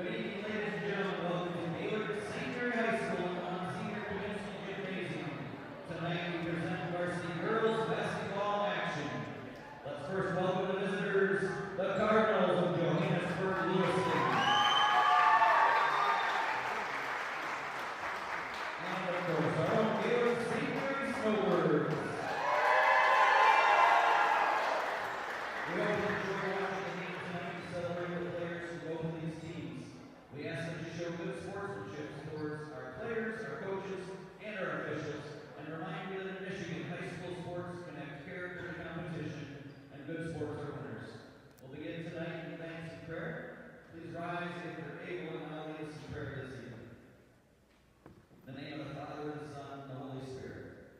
Good evening, ladies and gentlemen. Welcome to Gaylord Senior High School on Senior Community Gymnasium. Tonight we present Varsity Girls Basketball action. Let's first welcome the visitors, the Cardinals of Johannesburg, Lewiston. And of course, our own Gaylord Senior Snowbirds. We hope you enjoy watching the game tonight to celebrate the players who go with these teams. We ask that you show good sportsmanship towards our players, our coaches, and our officials, and remind you that in Michigan, high school sports connect character to competition, and good sports are winners. We'll begin tonight with thanks and prayer. Please rise if you're able, and I'll lead us in prayer this evening. In the name of the Father, the Son, and the Holy Spirit.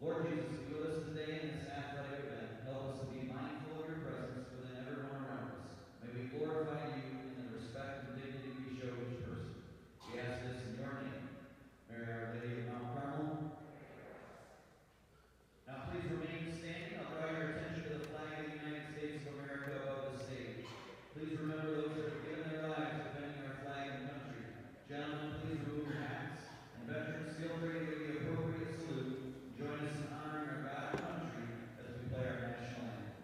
Lord Jesus, be with us today in this athletic event. Help us to be mindful of your presence within everyone around us. May we glorify you in the respect and dignity we show each person. We ask this in your name. Mary, Our Lady of Mount Carmel. Now please remain standing. I'll draw your attention to the flag of the United States of America above the stage. Please remember those that have given their lives defending our flag and country. Gentlemen, please remove your hats. And veterans, feel free to give the appropriate salute. Join us in honoring our God and country as we play our national anthem.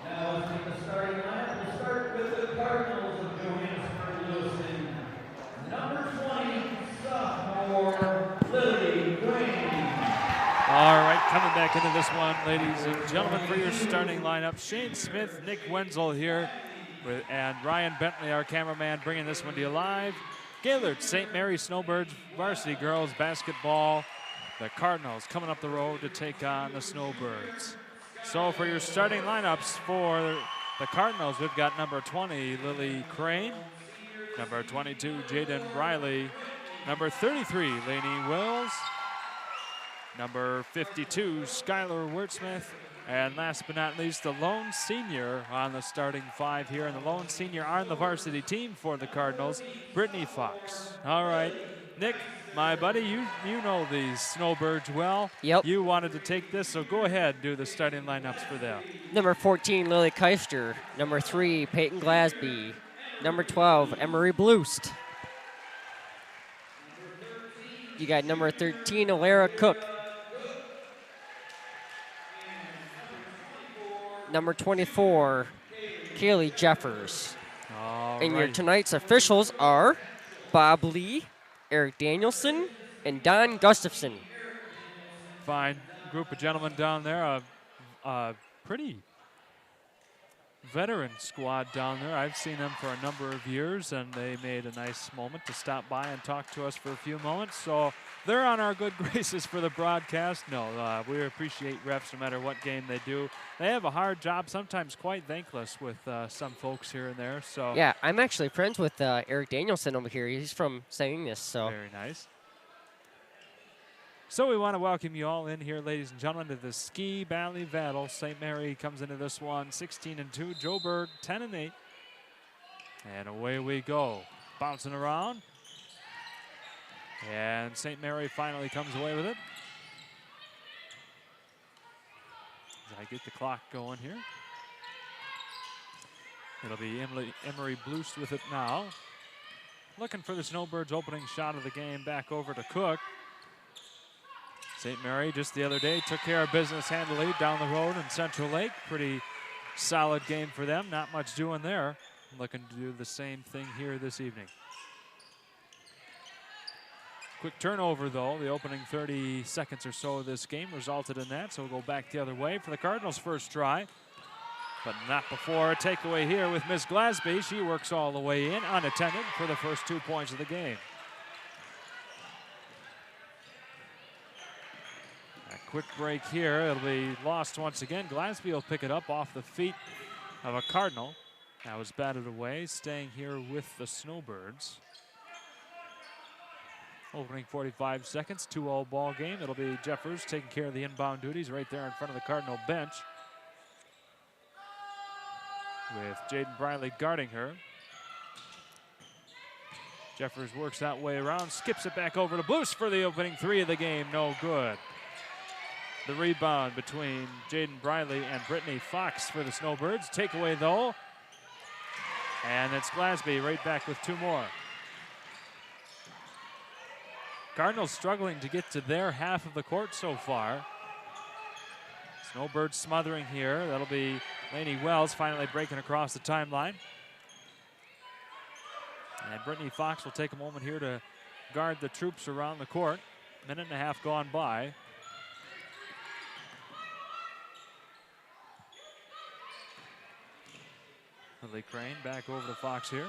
Now let's take the starting lineup. We'll start with the Cardinals of Johannesburg, Lewiston. Number 20, sophomore, Lily Green. All right, coming back into this one, ladies and gentlemen, for your starting lineup, Shane Smith, Nick Wenzel here, and Ryan Bentley, our cameraman, bringing this one to you live. Gaylord, St. Mary Snowbirds, varsity girls basketball. The Cardinals coming up the road to take on the Snowbirds. So for your starting lineups for the Cardinals, we've got number 20, Lily Crane, number 22, Jaden Briley, number 33, Lainey Wills, number 52, Skylar Wertsmith, and last but not least, the lone senior on the starting five here, and the lone senior on the varsity team for the Cardinals, Brittany Fox. All right, Nick, my buddy, you know these Snowbirds well. Yep. You wanted to take this, so go ahead and do the starting lineups for them. Number 14, Lily Keister. Number 3, Peyton Glasby. Number 12, Emery Bloost. You got number 13, Alara Cook. Number 24, Kaylee Jeffers. And your tonight's officials are Bob Lee, Eric Danielson, and Don Gustafson. Fine group of gentlemen down there. A pretty veteran squad down there. I've seen them for a number of years, and they made a nice moment to stop by and talk to us for a few moments. So they're on our good graces for the broadcast. No, we appreciate refs no matter what game they do. They have a hard job, sometimes quite thankless with some folks here and there. So yeah, I'm actually friends with Eric Danielson over here. He's from St. Ignace, so. Very nice. So we want to welcome you all in here, ladies and gentlemen, to the Ski Valley Battle. St. Mary comes into this one 16-2. Joburg 10-8. And away we go. Bouncing around. And St. Mary finally comes away with it. As I get the clock going here. It'll be Emery Bloost with it now. Looking for the Snowbirds' opening shot of the game, back over to Cook. St. Mary just the other day took care of business handily down the road in Central Lake. Pretty solid game for them, not much doing there. Looking to do the same thing here this evening. Quick turnover though, the opening 30 seconds or so of this game resulted in that, so we'll go back the other way for the Cardinals' first try. But not before a takeaway here with Miss Glasby. She works all the way in, unattended, for the first 2 points of the game. A quick break here. It'll be lost once again. Glasby will pick it up off the feet of a Cardinal. That was batted away, staying here with the Snowbirds. Opening 45 seconds, 2-all ball game. It'll be Jeffers taking care of the inbound duties right there in front of the Cardinal bench, with Jaden Briley guarding her. Jeffers works that way around, skips it back over to Boost for the opening 3 of the game. No good. The rebound between Jaden Briley and Brittany Fox for the Snowbirds. Takeaway though. And it's Glasby right back with 2 more. Cardinals struggling to get to their half of the court so far. Snowbirds smothering here. That'll be Lainey Wells finally breaking across the timeline. And Brittany Fox will take a moment here to guard the troops around the court. Minute and a half gone by. Lily Crane back over to Fox here.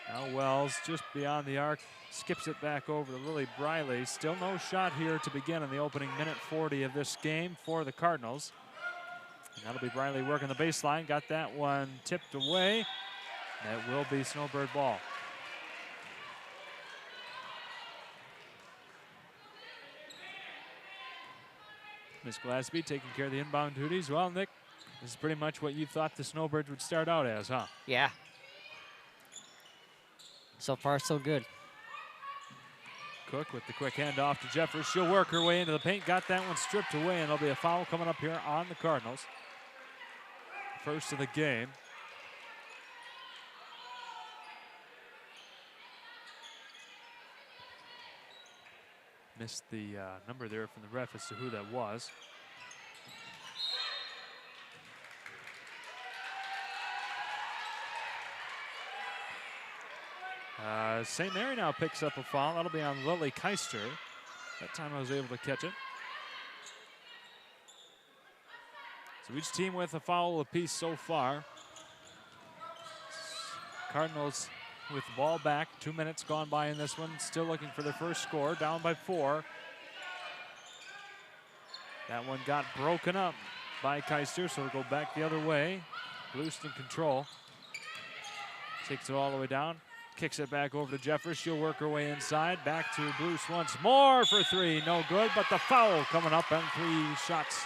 Now Wells just beyond the arc, skips it back over to Lily Briley. Still no shot here to begin in the opening minute 40 of this game for the Cardinals. And that'll be Briley working the baseline. Got that one tipped away. That will be Snowbird ball. Miss Glasby taking care of the inbound duties. Well, Nick, this is pretty much what you thought the Snowbirds would start out as, huh? Yeah. So far, so good. Cook with the quick handoff to Jeffers. She'll work her way into the paint. Got that one stripped away, and there'll be a foul coming up here on the Cardinals. First of the game. Missed the number there from the ref as to who that was. St. Mary now picks up a foul. That'll be on Lily Keister. That time I was able to catch it. So each team with a foul apiece so far. Cardinals with the ball back. 2 minutes gone by in this one. Still looking for their first score. Down by 4. That one got broken up by Keister, so it'll go back the other way. Lewiston in control. Takes it all the way down. Kicks it back over to Jeffers. She'll work her way inside. Back to Blues once more for 3. No good, but the foul coming up and 3 shots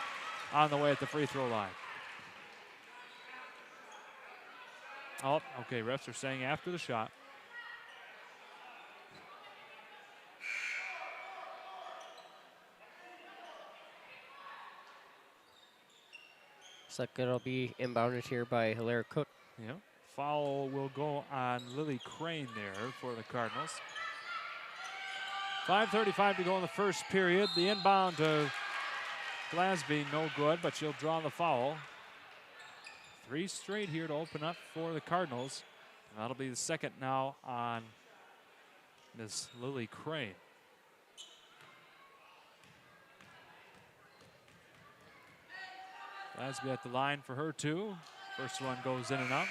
on the way at the free throw line. Oh, okay, refs are saying after the shot. Looks like it'll be inbounded here by Hilaire Cook. Yeah. Foul will go on Lily Crane there for the Cardinals. 5:35 to go in the first period. The inbound to Glasby, no good, but she'll draw the foul. 3 straight here to open up for the Cardinals. And that'll be the second now on Miss Lily Crane. Glasby at the line for her 2. First one goes in and out.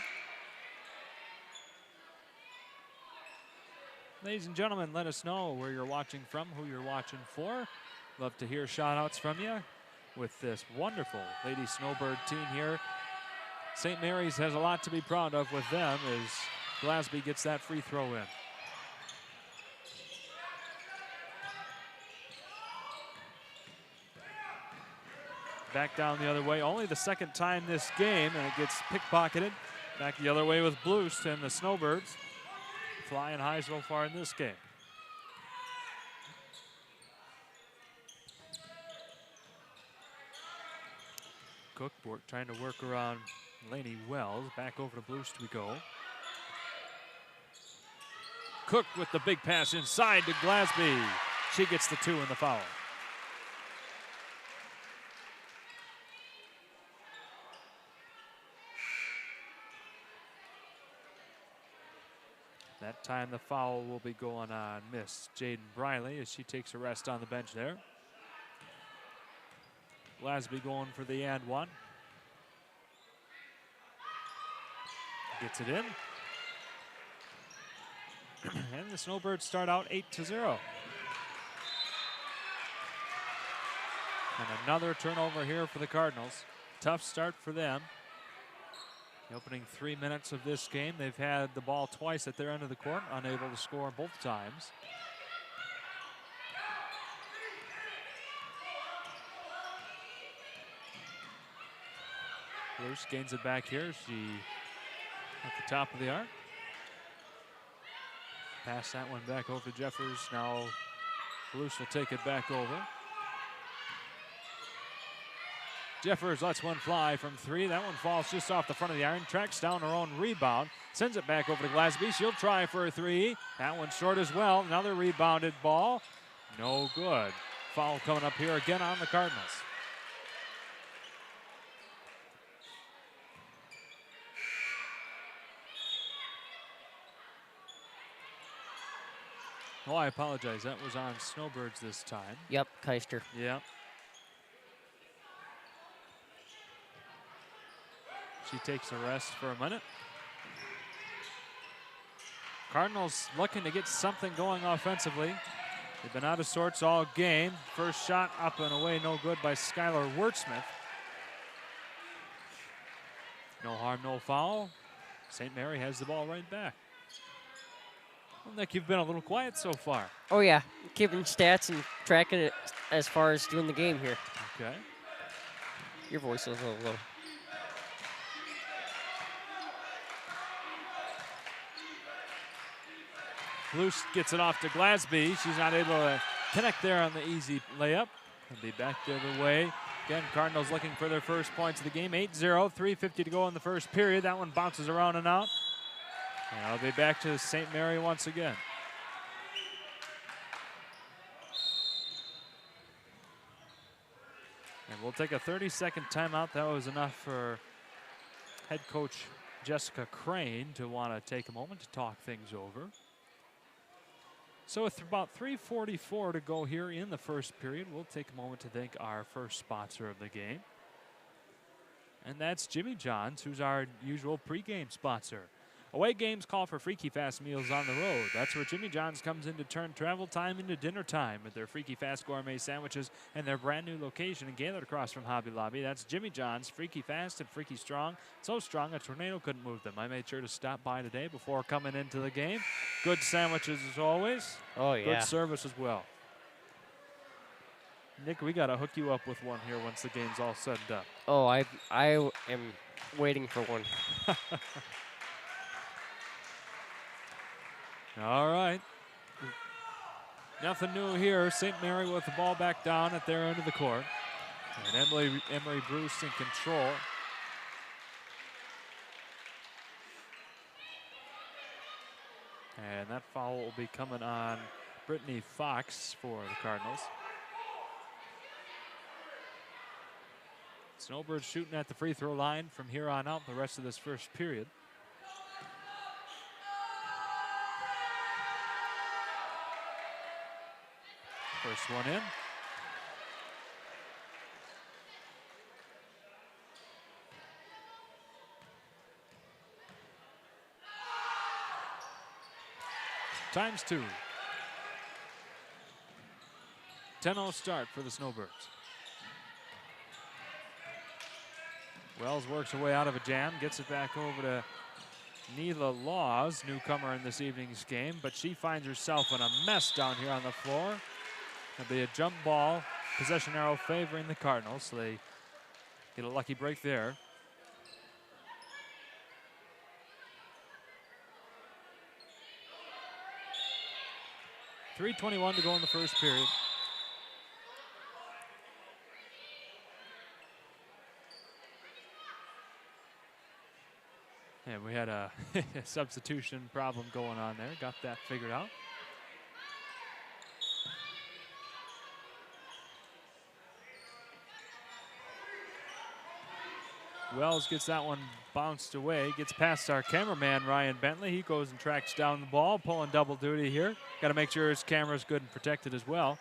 Ladies and gentlemen, let us know where you're watching from, who you're watching for. Love to hear shout-outs from you with this wonderful Lady Snowbird team here. St. Mary's has a lot to be proud of with them as Glasby gets that free throw in. back down the other way. Only the second time this game, and it gets pickpocketed. Back the other way with Bluest and the Snowbirds. Flying high so far in this game. Cook trying to work around Laney Wells. Back over to Bluest we go. Cook with the big pass inside to Glasby. She gets the 2 in the foul. That time the foul will be going on Miss Jaden Briley as she takes a rest on the bench there. Glasby going for the and one. Gets it in. And the Snowbirds start out 8-0. And another turnover here for the Cardinals. Tough start for them. The opening 3 minutes of this game, they've had the ball twice at their end of the court, unable to score both times. Bruce gains it back here. She at the top of the arc. Pass that one back over to Jeffers. Now Bruce will take it back over. Jeffers lets one fly from 3. That one falls just off the front of the iron. Tracks down her own rebound. Sends it back over to Glasby. She'll try for a 3. That one's short as well. Another rebounded ball. No good. Foul coming up here again on the Cardinals. Oh, I apologize. That was on Snowbirds this time. Yep, Keister. Yeah. She takes a rest for a minute. Cardinals looking to get something going offensively. They've been out of sorts all game. First shot up and away, no good by Skylar Wertsmith. No harm, no foul. St. Mary has the ball right back. Well, Nick, you've been a little quiet so far. Oh, yeah. Keeping stats and tracking it as far as doing the game here. Okay. Your voice is a little low. Luce gets it off to Glasby. She's not able to connect there on the easy layup. And be back the other way. Again, Cardinals looking for their first points of the game. 8-0, 3:50 to go in the first period. That one bounces around and out. And I'll be back to St. Mary once again. And we'll take a 30-second timeout. That was enough for head coach Jessica Crane to want to take a moment to talk things over. So with about 3:44 to go here in the first period, we'll take a moment to thank our first sponsor of the game. And that's Jimmy John's, who's our usual pregame sponsor. Away games call for Freaky Fast meals on the road. That's where Jimmy John's comes in to turn travel time into dinner time with their Freaky Fast gourmet sandwiches and their brand new location in Gaylord across from Hobby Lobby. That's Jimmy John's, Freaky Fast and Freaky Strong. So strong a tornado couldn't move them. I made sure to stop by today before coming into the game. Good sandwiches as always. Oh, yeah. Good service as well. Nick, we got to hook you up with one here once the game's all said and done. Oh, I am waiting for one. All right. Nothing new here. St. Mary with the ball back down at their end of the court. And Emery Bruce in control. And that foul will be coming on Brittany Fox for the Cardinals. Snowbirds shooting at the free throw line from here on out the rest of this first period. First one in. Times 2. 10-0 start for the Snowbirds. Wells works her way out of a jam, gets it back over to Neela Laws, newcomer in this evening's game, but she finds herself in a mess down here on the floor. It'll be a jump ball, possession arrow favoring the Cardinals, so they Get a lucky break there. .3:21 to go in the first period. And we had a substitution problem going on there. Got that figured out. Wells gets that one bounced away. Gets past our cameraman, Ryan Bentley. He goes and tracks down the ball, pulling double duty here. Got to make sure his camera's good and protected as well.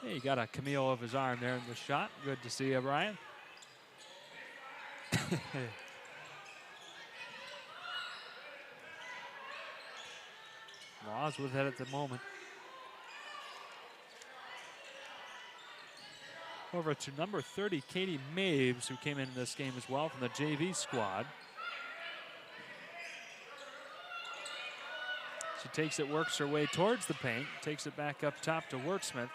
Hey, he got a cameo of his arm there in the shot. Good to see you, Ryan. Laws with it at the moment. Over to number 30, Katie Maves, who came in this game as well from the JV squad. She takes it, works her way towards the paint, takes it back up top to Worksmith.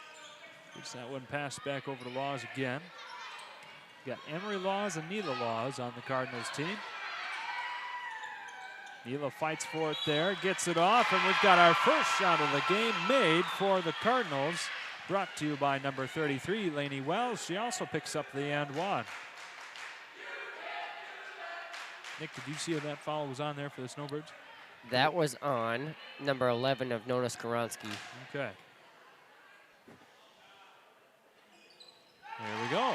Gets that one passed back over to Laws again. Got Emery Laws and Neela Laws on the Cardinals team. Neela fights for it there, gets it off, and we've got our first shot of the game made for the Cardinals. Brought to you by number 33, Lainey Wells. She also picks up the and one. Nick, did you see if that foul was on there for the Snowbirds? That was on number 11 of Nona Skoronsky. Okay. There we go.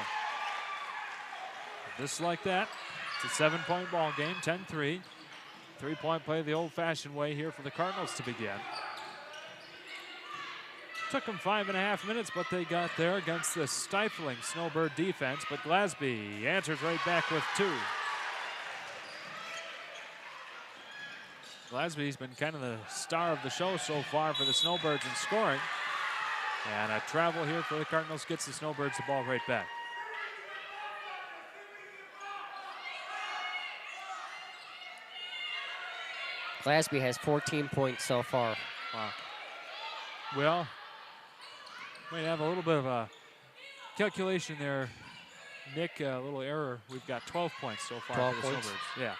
Just like that. It's a 7-point ball game, 10-3. 3-point play the old-fashioned way here for the Cardinals to begin. Took them 5.5 minutes, but they got there against the stifling Snowbird defense. But Glasby answers right back with 2. Glasby's been kind of the star of the show so far for the Snowbirds in scoring. And a travel here for the Cardinals gets the Snowbirds the ball right back. Glasby has 14 points so far. Wow. Well, might have a little bit of a calculation there. Nick, a little error. We've got 12 points so far 12 for the points. Snowbirds. Yeah.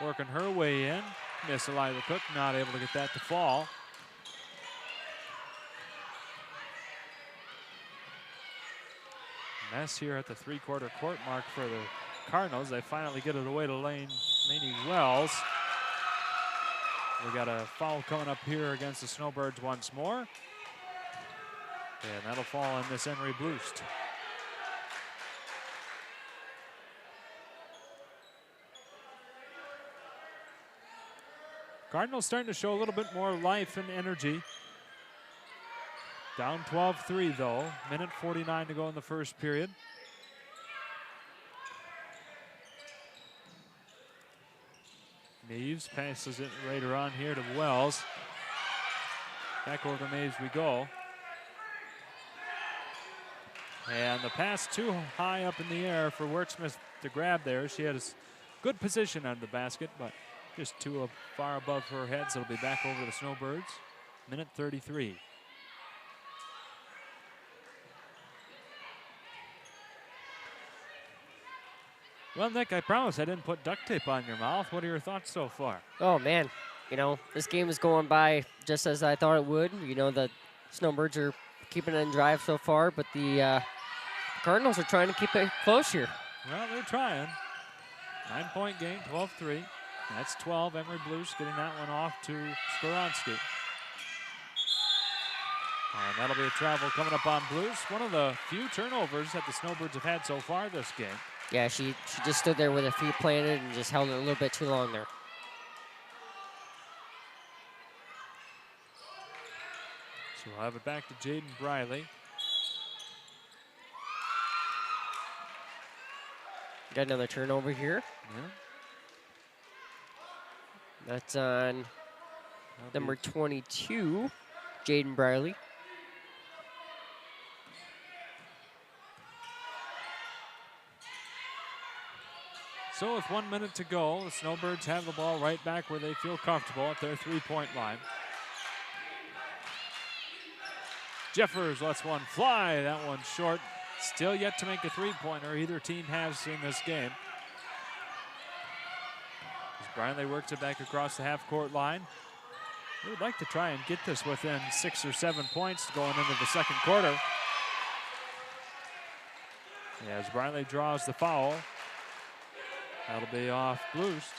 Working her way in. Miss Eliza Cook, not able to get that to fall. Mess here at the 3/4 court mark for the Cardinals. They finally get it away to Lainey Wells. We got a foul coming up here against the Snowbirds once more. And that'll fall on Miss Emery Bloost. Cardinals starting to show a little bit more life and energy. Down 12-3 though. Minute 49 to go in the first period. Maves passes it later on here to Wells. Back over to Maves we go. And the pass too high up in the air for Worksmith to grab there. She had a good position under the basket, but just too far above her head, so it'll be back over to the Snowbirds. Minute 33. Well, Nick, I promise I didn't put duct tape on your mouth. What are your thoughts so far? Oh, man. You know, this game is going by just as I thought it would. You know, the Snowbirds are keeping it in drive so far, but the Cardinals are trying to keep it close here. Well, they're trying. 9-point game, 12-3. That's 12. Emery Blues getting that one off to Skoronsky. And that'll be a travel coming up on Blues. One of the few turnovers that the Snowbirds have had so far this game. Yeah, she just stood there with her feet planted and just held it a little bit too long there. So we'll have it back to Jaden Briley. Got another turnover here. Yeah. That's on number 22, Jaden Briley. So with 1 minute to go, the Snowbirds have the ball right back where they feel comfortable at their 3-point line. Jeffers lets one fly. That one short. Still yet to make a three-pointer. Either team has in this game. As Brinley works it back across the half-court line. We would like to try and get this within 6 or 7 points going into the second quarter. As Brinley draws the foul, that'll be off Blust.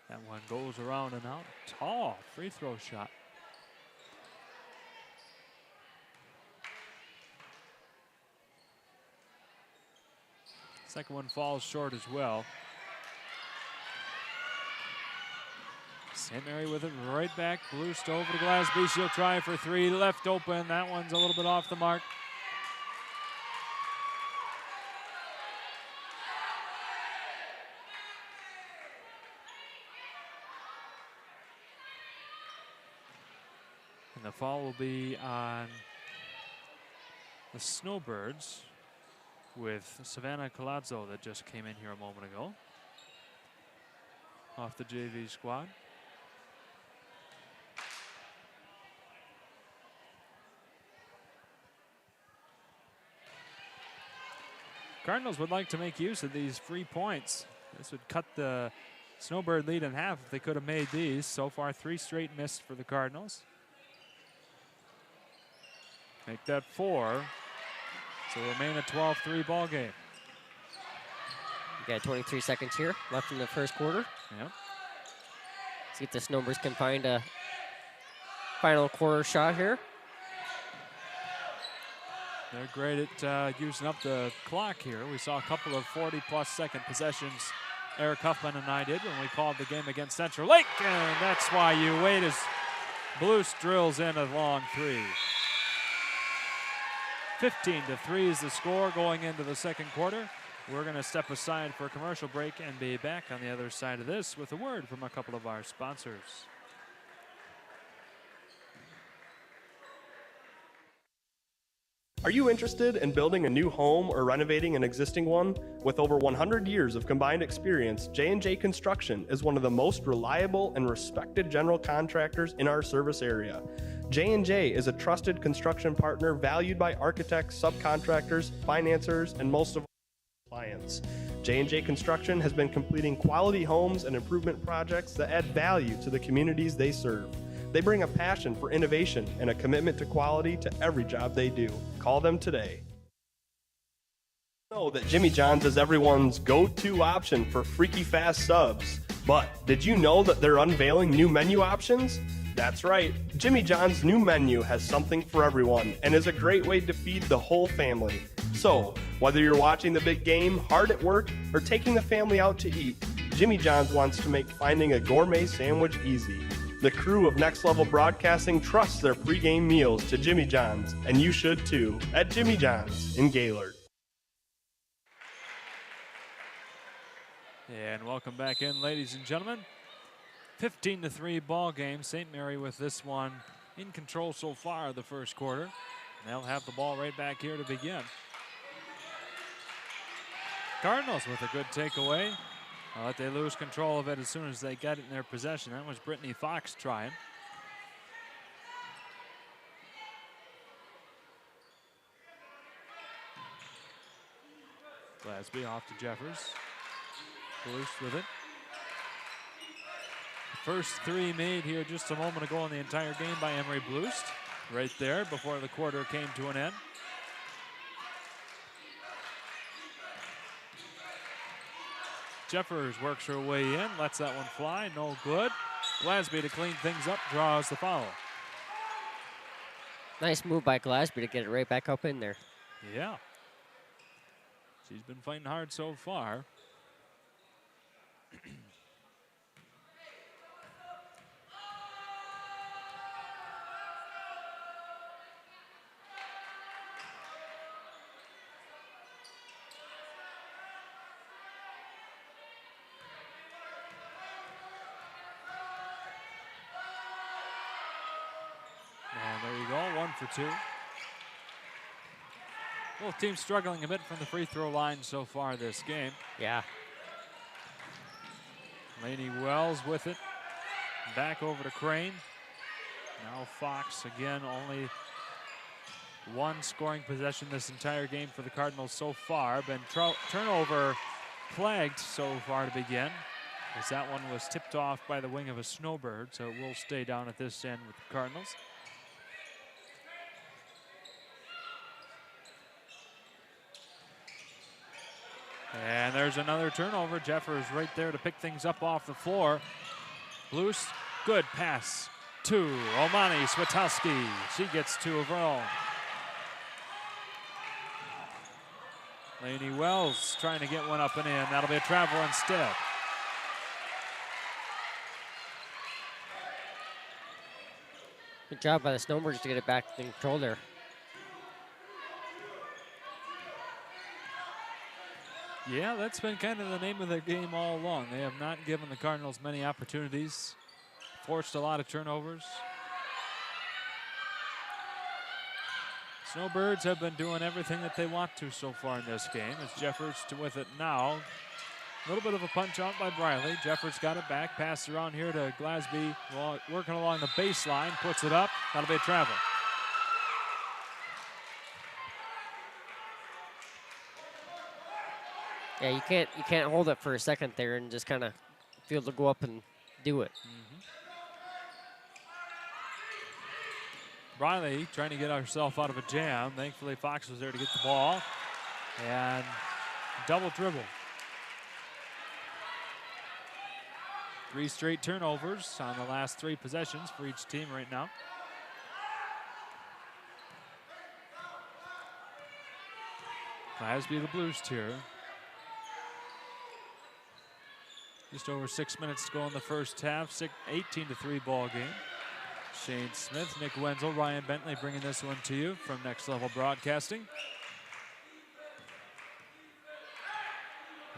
That one goes around and out. Tall free throw shot. Second one falls short as well. St. Mary with it right back. Blust over to Glasby. She'll try for three. Left open. That one's a little bit off the mark. And the foul will be on the Snowbirds with Savannah Colazzo that just came in here a moment ago. Off the JV squad. Cardinals would like to make use of these free points. This would cut the Snowbird lead in half if they could have made these. So far, 3 straight missed for the Cardinals. Make that 4. So remain a 12-3 ball game. You got 23 seconds here left in the first quarter. Yep. See if the Snowbirds can find a final quarter shot here. They're great at using up the clock here. We saw a couple of 40-plus second possessions Eric Huffman and I did when we called the game against Central Lake, and that's why you wait as Blust drills in a long 3. 15-3 is the score going into the second quarter. We're going to step aside for a commercial break and be back on the other side of this with a word from a couple of our sponsors. Are you interested in building a new home or renovating an existing one? With over 100 years of combined experience, J&J Construction is one of the most reliable and respected general contractors in our service area. J&J is a trusted construction partner valued by architects, subcontractors, financiers, and most of our clients. J&J Construction has been completing quality homes and improvement projects that add value to the communities they serve. They bring a passion for innovation and a commitment to quality to every job they do. Call them today. Know that Jimmy John's is everyone's go-to option for freaky fast subs. But did you know that they're unveiling new menu options? That's right, Jimmy John's new menu has something for everyone and is a great way to feed the whole family. So, whether you're watching the big game, hard at work, or taking the family out to eat, Jimmy John's wants to make finding a gourmet sandwich easy. The crew of Next Level Broadcasting trusts their pregame meals to Jimmy John's, and you should too, at Jimmy John's in Gaylord. And welcome back in, ladies and gentlemen. 15-3 ball game. St. Mary with this one in control so far the first quarter. And they'll have the ball right back here to begin. Cardinals with a good takeaway. But they lose control of it as soon as they get it in their possession. That was Brittany Fox trying. Glasby off to Jeffers. Blust with it. First 3 made here just a moment ago in the entire game by Emery Blust. Right there before the quarter came to an end. Jeffers works her way in, lets that one fly, no good. Glasby to clean things up, draws the foul. Nice move by Glasby to get it right back up in there. Yeah. She's been fighting hard so far. And there you go, 1 for 2. Both teams struggling a bit from the free throw line so far this game. Yeah. Laney Wells with it. Back over to Crane. Now Fox again, only one scoring possession this entire game for the Cardinals so far. Been turnover plagued so far to begin, as that one was tipped off by the wing of a Snowbird, so it will stay down at this end with the Cardinals. And there's another turnover. Jeffers right there to pick things up off the floor. Loose, good pass to Omani Switowski. She gets 2 of her own. Laney Wells trying to get one up and in. That'll be a travel instead. Good job by the Snowbirds to get it back in control there. Yeah, that's been kind of the name of the game all along. They have not given the Cardinals many opportunities, forced a lot of turnovers. Snowbirds have been doing everything that they want to so far in this game. As Jeffers with it now. A little bit of a punch out by Briley. Jeffers got it back, passed around here to Glasby, working along the baseline, puts it up. That'll be a travel. Yeah, you can't hold it for a second there and just kind of feel to go up and do it. Briley trying to get herself out of a jam. Thankfully, Fox was there to get the ball. And double dribble. 3 straight turnovers on the last 3 possessions for each team right now. Glasby the Blues tier. Just over 6 minutes to go in the first half. 18-3 ball game. Shane Smith, Nick Wenzel, Ryan Bentley bringing this one to you from Next Level Broadcasting.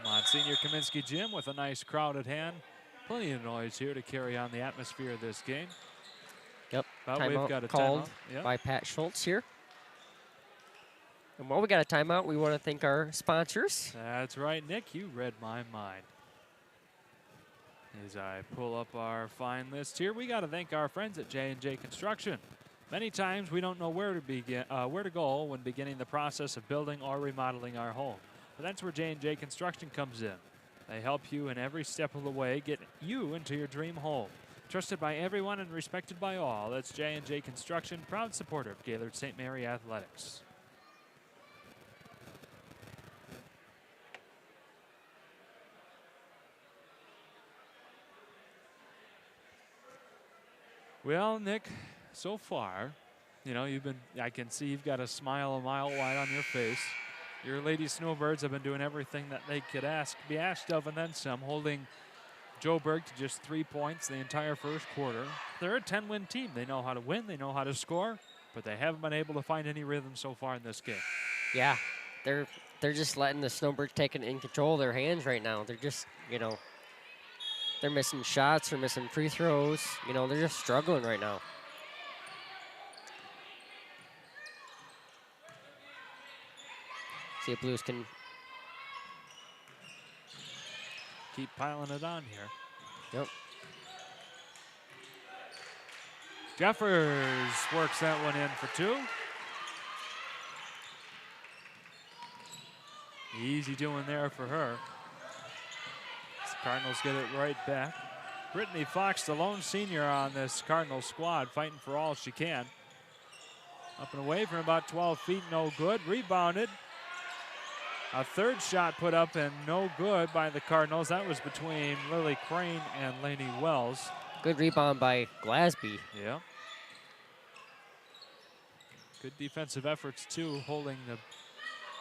Monsignor Kaminsky Gym with a nice crowd at hand. Plenty of noise here to carry on the atmosphere of this game. Yep, But we've got a called timeout. Yep. by Pat Schultz here. And while we got a timeout, we want to thank our sponsors. That's right, Nick, you read my mind. As I pull up our fine list here, we got to thank our friends at J&J Construction. Many times we don't know where to go when beginning the process of building or remodeling our home. But that's where J&J Construction comes in. They help you in every step of the way, get you into your dream home. Trusted by everyone and respected by all, that's J&J Construction, proud supporter of Gaylord St. Mary Athletics. Well, Nick, so far, you know, I can see you've got a smile a mile wide on your face. Your Lady Snowbirds have been doing everything that they could be asked of and then some, holding Joburg to just 3 points the entire first quarter. They're a 10-win team. They know how to win, they know how to score, but they haven't been able to find any rhythm so far in this game. Yeah, they're just letting the Snowbirds take it in control of their hands right now. They're just, you know, they're missing shots, they're missing free throws. You know, they're just struggling right now. See if Blues can keep piling it on here. Yep. Jeffers works that one in for 2. Easy doing there for her. The Cardinals get it right back. Brittany Fox, the lone senior on this Cardinals squad, fighting for all she can. Up and away from about 12 feet, no good. Rebounded. A third shot put up and no good by the Cardinals. That was between Lily Crane and Laney Wells. Good rebound by Glasby. Yeah. Good defensive efforts, too, holding the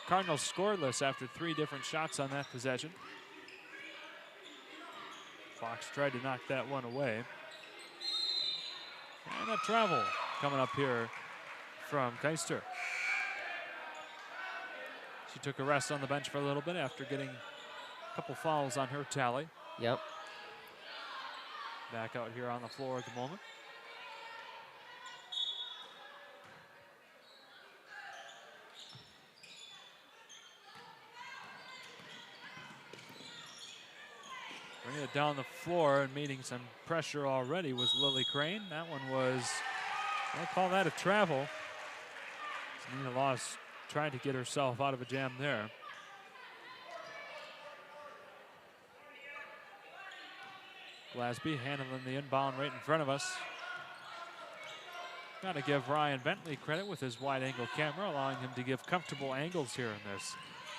Cardinals scoreless after 3 different shots on that possession. Fox tried to knock that one away. And a travel coming up here from Keister. She took a rest on the bench for a little bit after getting a couple fouls on her tally. Yep. Back out here on the floor at the moment. Bring it down the floor and meeting some pressure already was Lily Crane. That one was, I'll call that a travel. Nina Laws tried to get herself out of a jam there. Glasby handling the inbound right in front of us. Got to give Ryan Bentley credit with his wide angle camera, allowing him to give comfortable angles here in this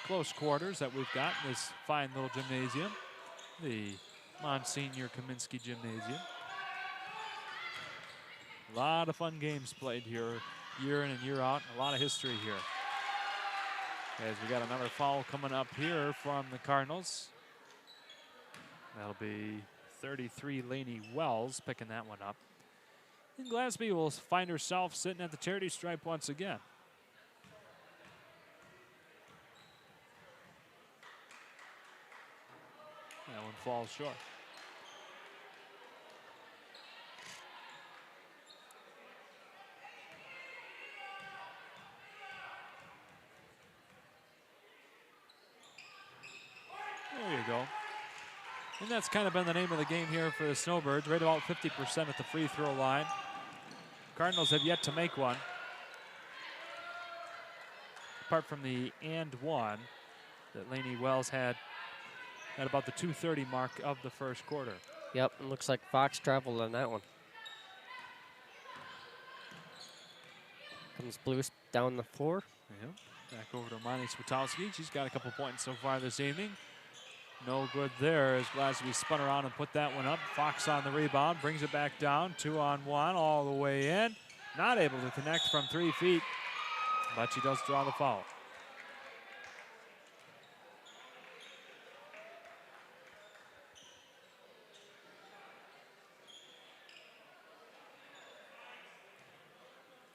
close quarters that we've got in this fine little gymnasium, the Monsignor Kaminsky Gymnasium. A lot of fun games played here, year in and year out, a lot of history here. As we got another foul coming up here from the Cardinals. That'll be 33 Lainey Wells picking that one up. And Glasby will find herself sitting at the charity stripe once again. That one falls short. There you go. And that's kind of been the name of the game here for the Snowbirds, right about 50% at the free throw line. Cardinals have yet to make one. Apart from the and one that Lainey Wells had at about the 2:30 mark of the first quarter. Yep, it looks like Fox traveled on that one. Comes Blues down the floor. Yep. Back over to Monty Switowski. She's got a couple points so far this evening. No good there as Glasby spun around and put that one up. Fox on the rebound, brings it back down. 2-on-1 all the way in. Not able to connect from 3 feet, but she does draw the foul.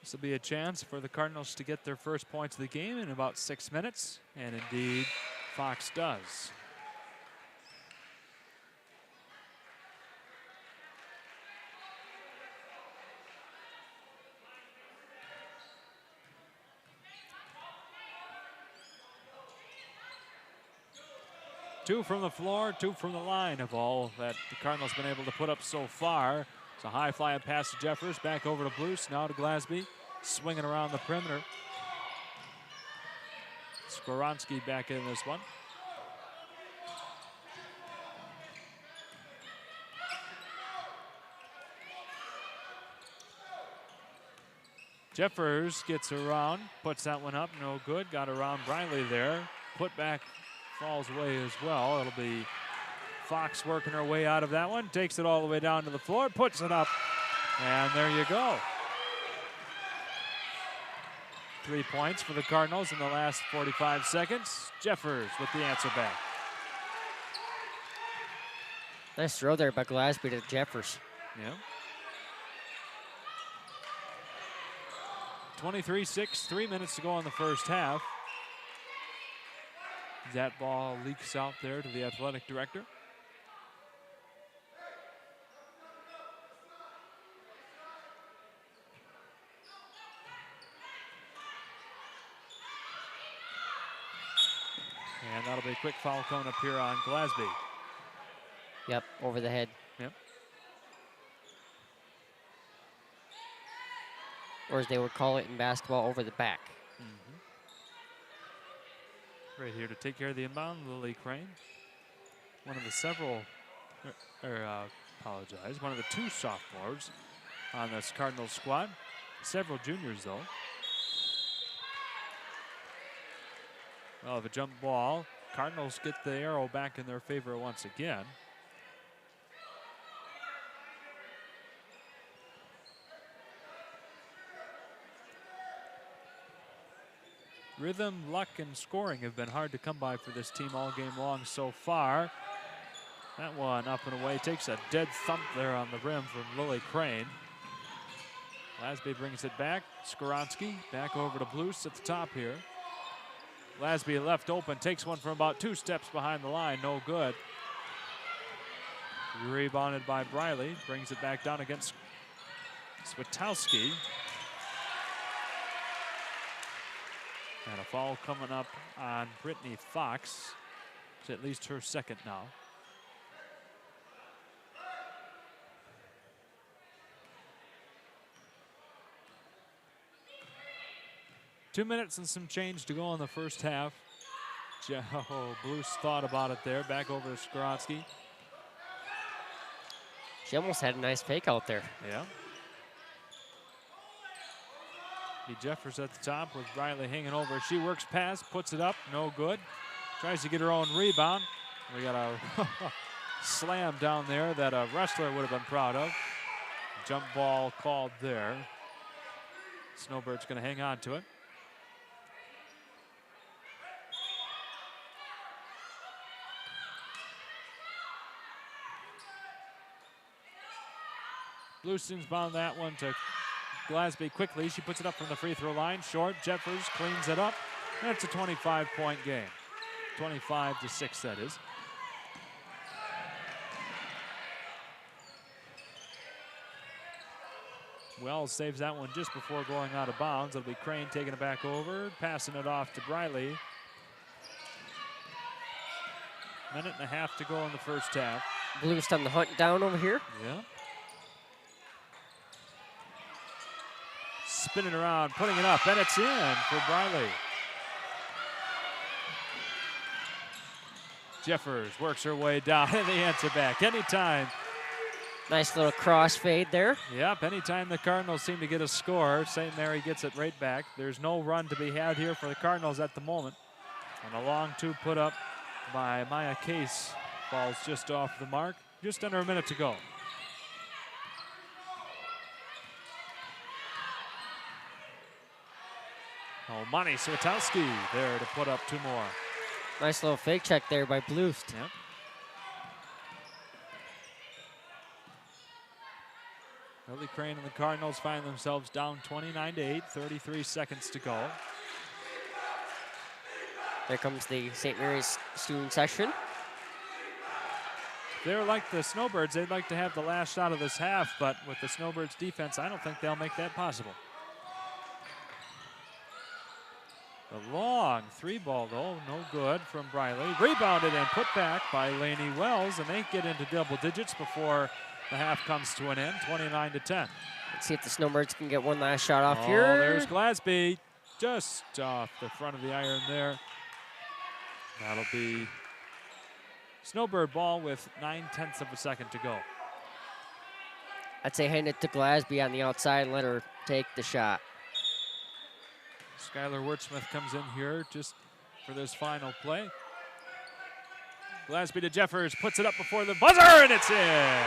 This will be a chance for the Cardinals to get their first points of the game in about 6 minutes, and indeed, Fox does. Two from the floor, two from the line of all that the Cardinals been able to put up so far. It's a high flying pass to Jeffers, back over to Blues, now to Glasby, swinging around the perimeter. Skoronski back in this one. Jeffers gets around, puts that one up, no good. Got around Briley there. Put back falls away as well. It'll be Fox working her way out of that one. Takes it all the way down to the floor, puts it up, and there you go. 3 points for the Cardinals in the last 45 seconds. Jeffers with the answer back. Nice throw there by Glasby to Jeffers. Yeah. 23-6, 3 minutes to go in the first half. That ball leaks out there to the athletic director. And that'll be a quick foul coming up here on Glasby. Yep, over the head. Yep. Or as they would call it in basketball, over the back. Right here to take care of the inbound, Lily Crane. One of the one of the two sophomores on this Cardinals squad. Several juniors, though. Well, the jump ball. Cardinals get the arrow back in their favor once again. Rhythm, luck, and scoring have been hard to come by for this team all game long so far. That one up and away, takes a dead thump there on the rim from Lily Crane. Glasby brings it back. Skoronski back over to Blues at the top here. Glasby left open, takes one from about 2 steps behind the line, no good. Rebounded by Briley, brings it back down against Switowski. And a foul coming up on Brittany Fox. It's at least her second now. 2 minutes and some change to go in the first half. Blues thought about it there. Back over to Skoronsky. She almost had a nice fake out there. Yeah. Jeffers at the top with Riley hanging over. She works past, puts it up, no good. Tries to get her own rebound. We got a slam down there that a wrestler would have been proud of. Jump ball called there. Snowbird's going to hang on to it. Lewiston's bound that one to Glasby quickly. She puts it up from the free throw line. Short. Jeffers cleans it up. That's a 25-point game. 25-6, that is. Wells saves that one just before going out of bounds. It'll be Crane taking it back over, passing it off to Briley. Minute and a half to go in the first half. Blues on the hunt down over here. Yeah. Spinning around, putting it up, and it's in for Briley. Jeffers works her way down, and the answer back. Anytime. Nice little crossfade there. Yep, anytime the Cardinals seem to get a score, St. Mary gets it right back. There's no run to be had here for the Cardinals at the moment. And a long two put up by Maya Case falls just off the mark. Just under a minute to go. Oh, Monty Switowski there to put up two more. Nice little fake check there by Blues. Yep. Lily Crane and the Cardinals find themselves down 29-8, 33 seconds to go. There comes the St. Mary's student section. They're like the Snowbirds. They'd like to have the last shot of this half, but with the Snowbirds defense, I don't think they'll make that possible. The long three ball, though, no good from Briley. Rebounded and put back by Lainey Wells, and they get into double digits before the half comes to an end, 29-10. Let's see if the Snowbirds can get one last shot off Oh, here. There's Glasby, just off the front of the iron there. That'll be Snowbird ball with 9/10 of a second to go. I'd say hand it to Glasby on the outside and let her take the shot. Skylar Wertsmith comes in here just for this final play. Glasby to Jeffers, puts it up before the buzzer, and it's in.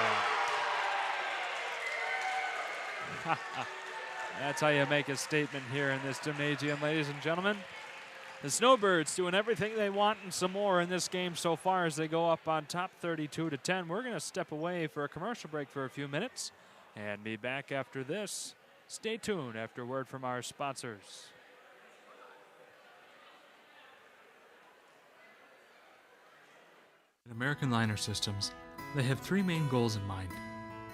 That's how you make a statement here in this gymnasium, ladies and gentlemen. The Snowbirds doing everything they want and some more in this game so far as they go up on top 32-10. We're going to step away for a commercial break for a few minutes and be back after this. Stay tuned after word from our sponsors. At American Liner Systems, they have three main goals in mind.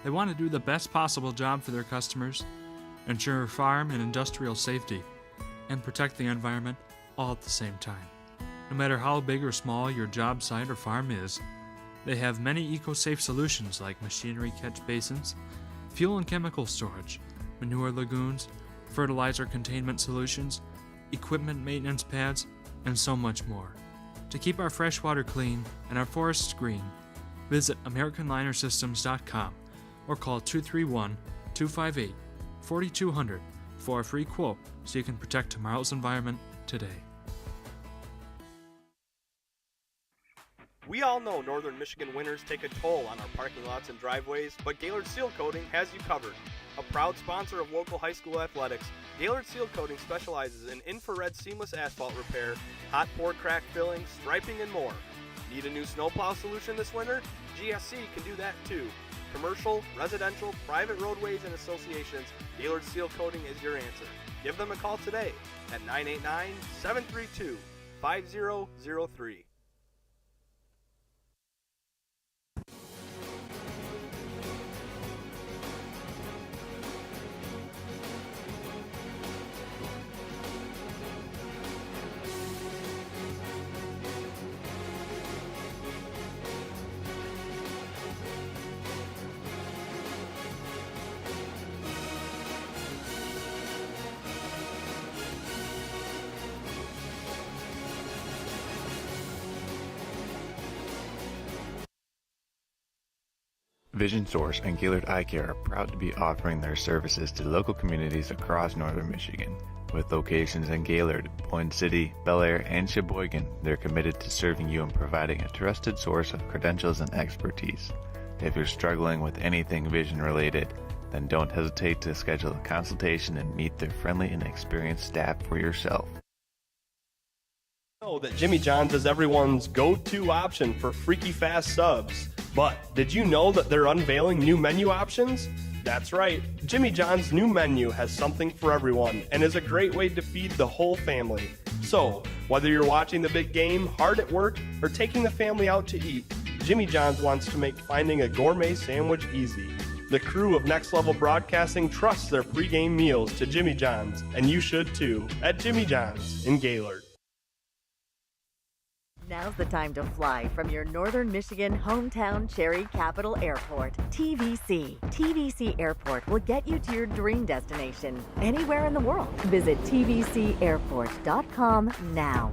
They want to do the best possible job for their customers, ensure farm and industrial safety, and protect the environment all at the same time. No matter how big or small your job site or farm is, they have many eco-safe solutions like machinery catch basins, fuel and chemical storage, manure lagoons, fertilizer containment solutions, equipment maintenance pads, and so much more. To keep our fresh water clean and our forests green, visit AmericanLinerSystems.com or call 231-258-4200 for a free quote so you can protect tomorrow's environment today. We all know northern Michigan winters take a toll on our parking lots and driveways, but Gaylord Seal Coating has you covered. A proud sponsor of local high school athletics, Gaylord Seal Coating specializes in infrared seamless asphalt repair, hot pour crack filling, striping, and more. Need a new snowplow solution this winter? GSC can do that too. Commercial, residential, private roadways, and associations, Gaylord Seal Coating is your answer. Give them a call today at 989-732-5003. Vision Source and Gaylord Eye Care are proud to be offering their services to local communities across northern Michigan. With locations in Gaylord, Boyne City, Bel Air, and Sheboygan, they're committed to serving you and providing a trusted source of credentials and expertise. If you're struggling with anything vision related, then don't hesitate to schedule a consultation and meet their friendly and experienced staff for yourself. Know that Jimmy John's is everyone's go-to option for freaky fast subs. But did you know that they're unveiling new menu options? That's right, Jimmy John's new menu has something for everyone and is a great way to feed the whole family. So, whether you're watching the big game, hard at work, or taking the family out to eat, Jimmy John's wants to make finding a gourmet sandwich easy. The crew of Next Level Broadcasting trusts their pregame meals to Jimmy John's, and you should too, at Jimmy John's in Gaylord. Now's the time to fly from your northern Michigan hometown Cherry Capital Airport, TVC. TVC Airport will get you to your dream destination anywhere in the world. Visit tvcairport.com now.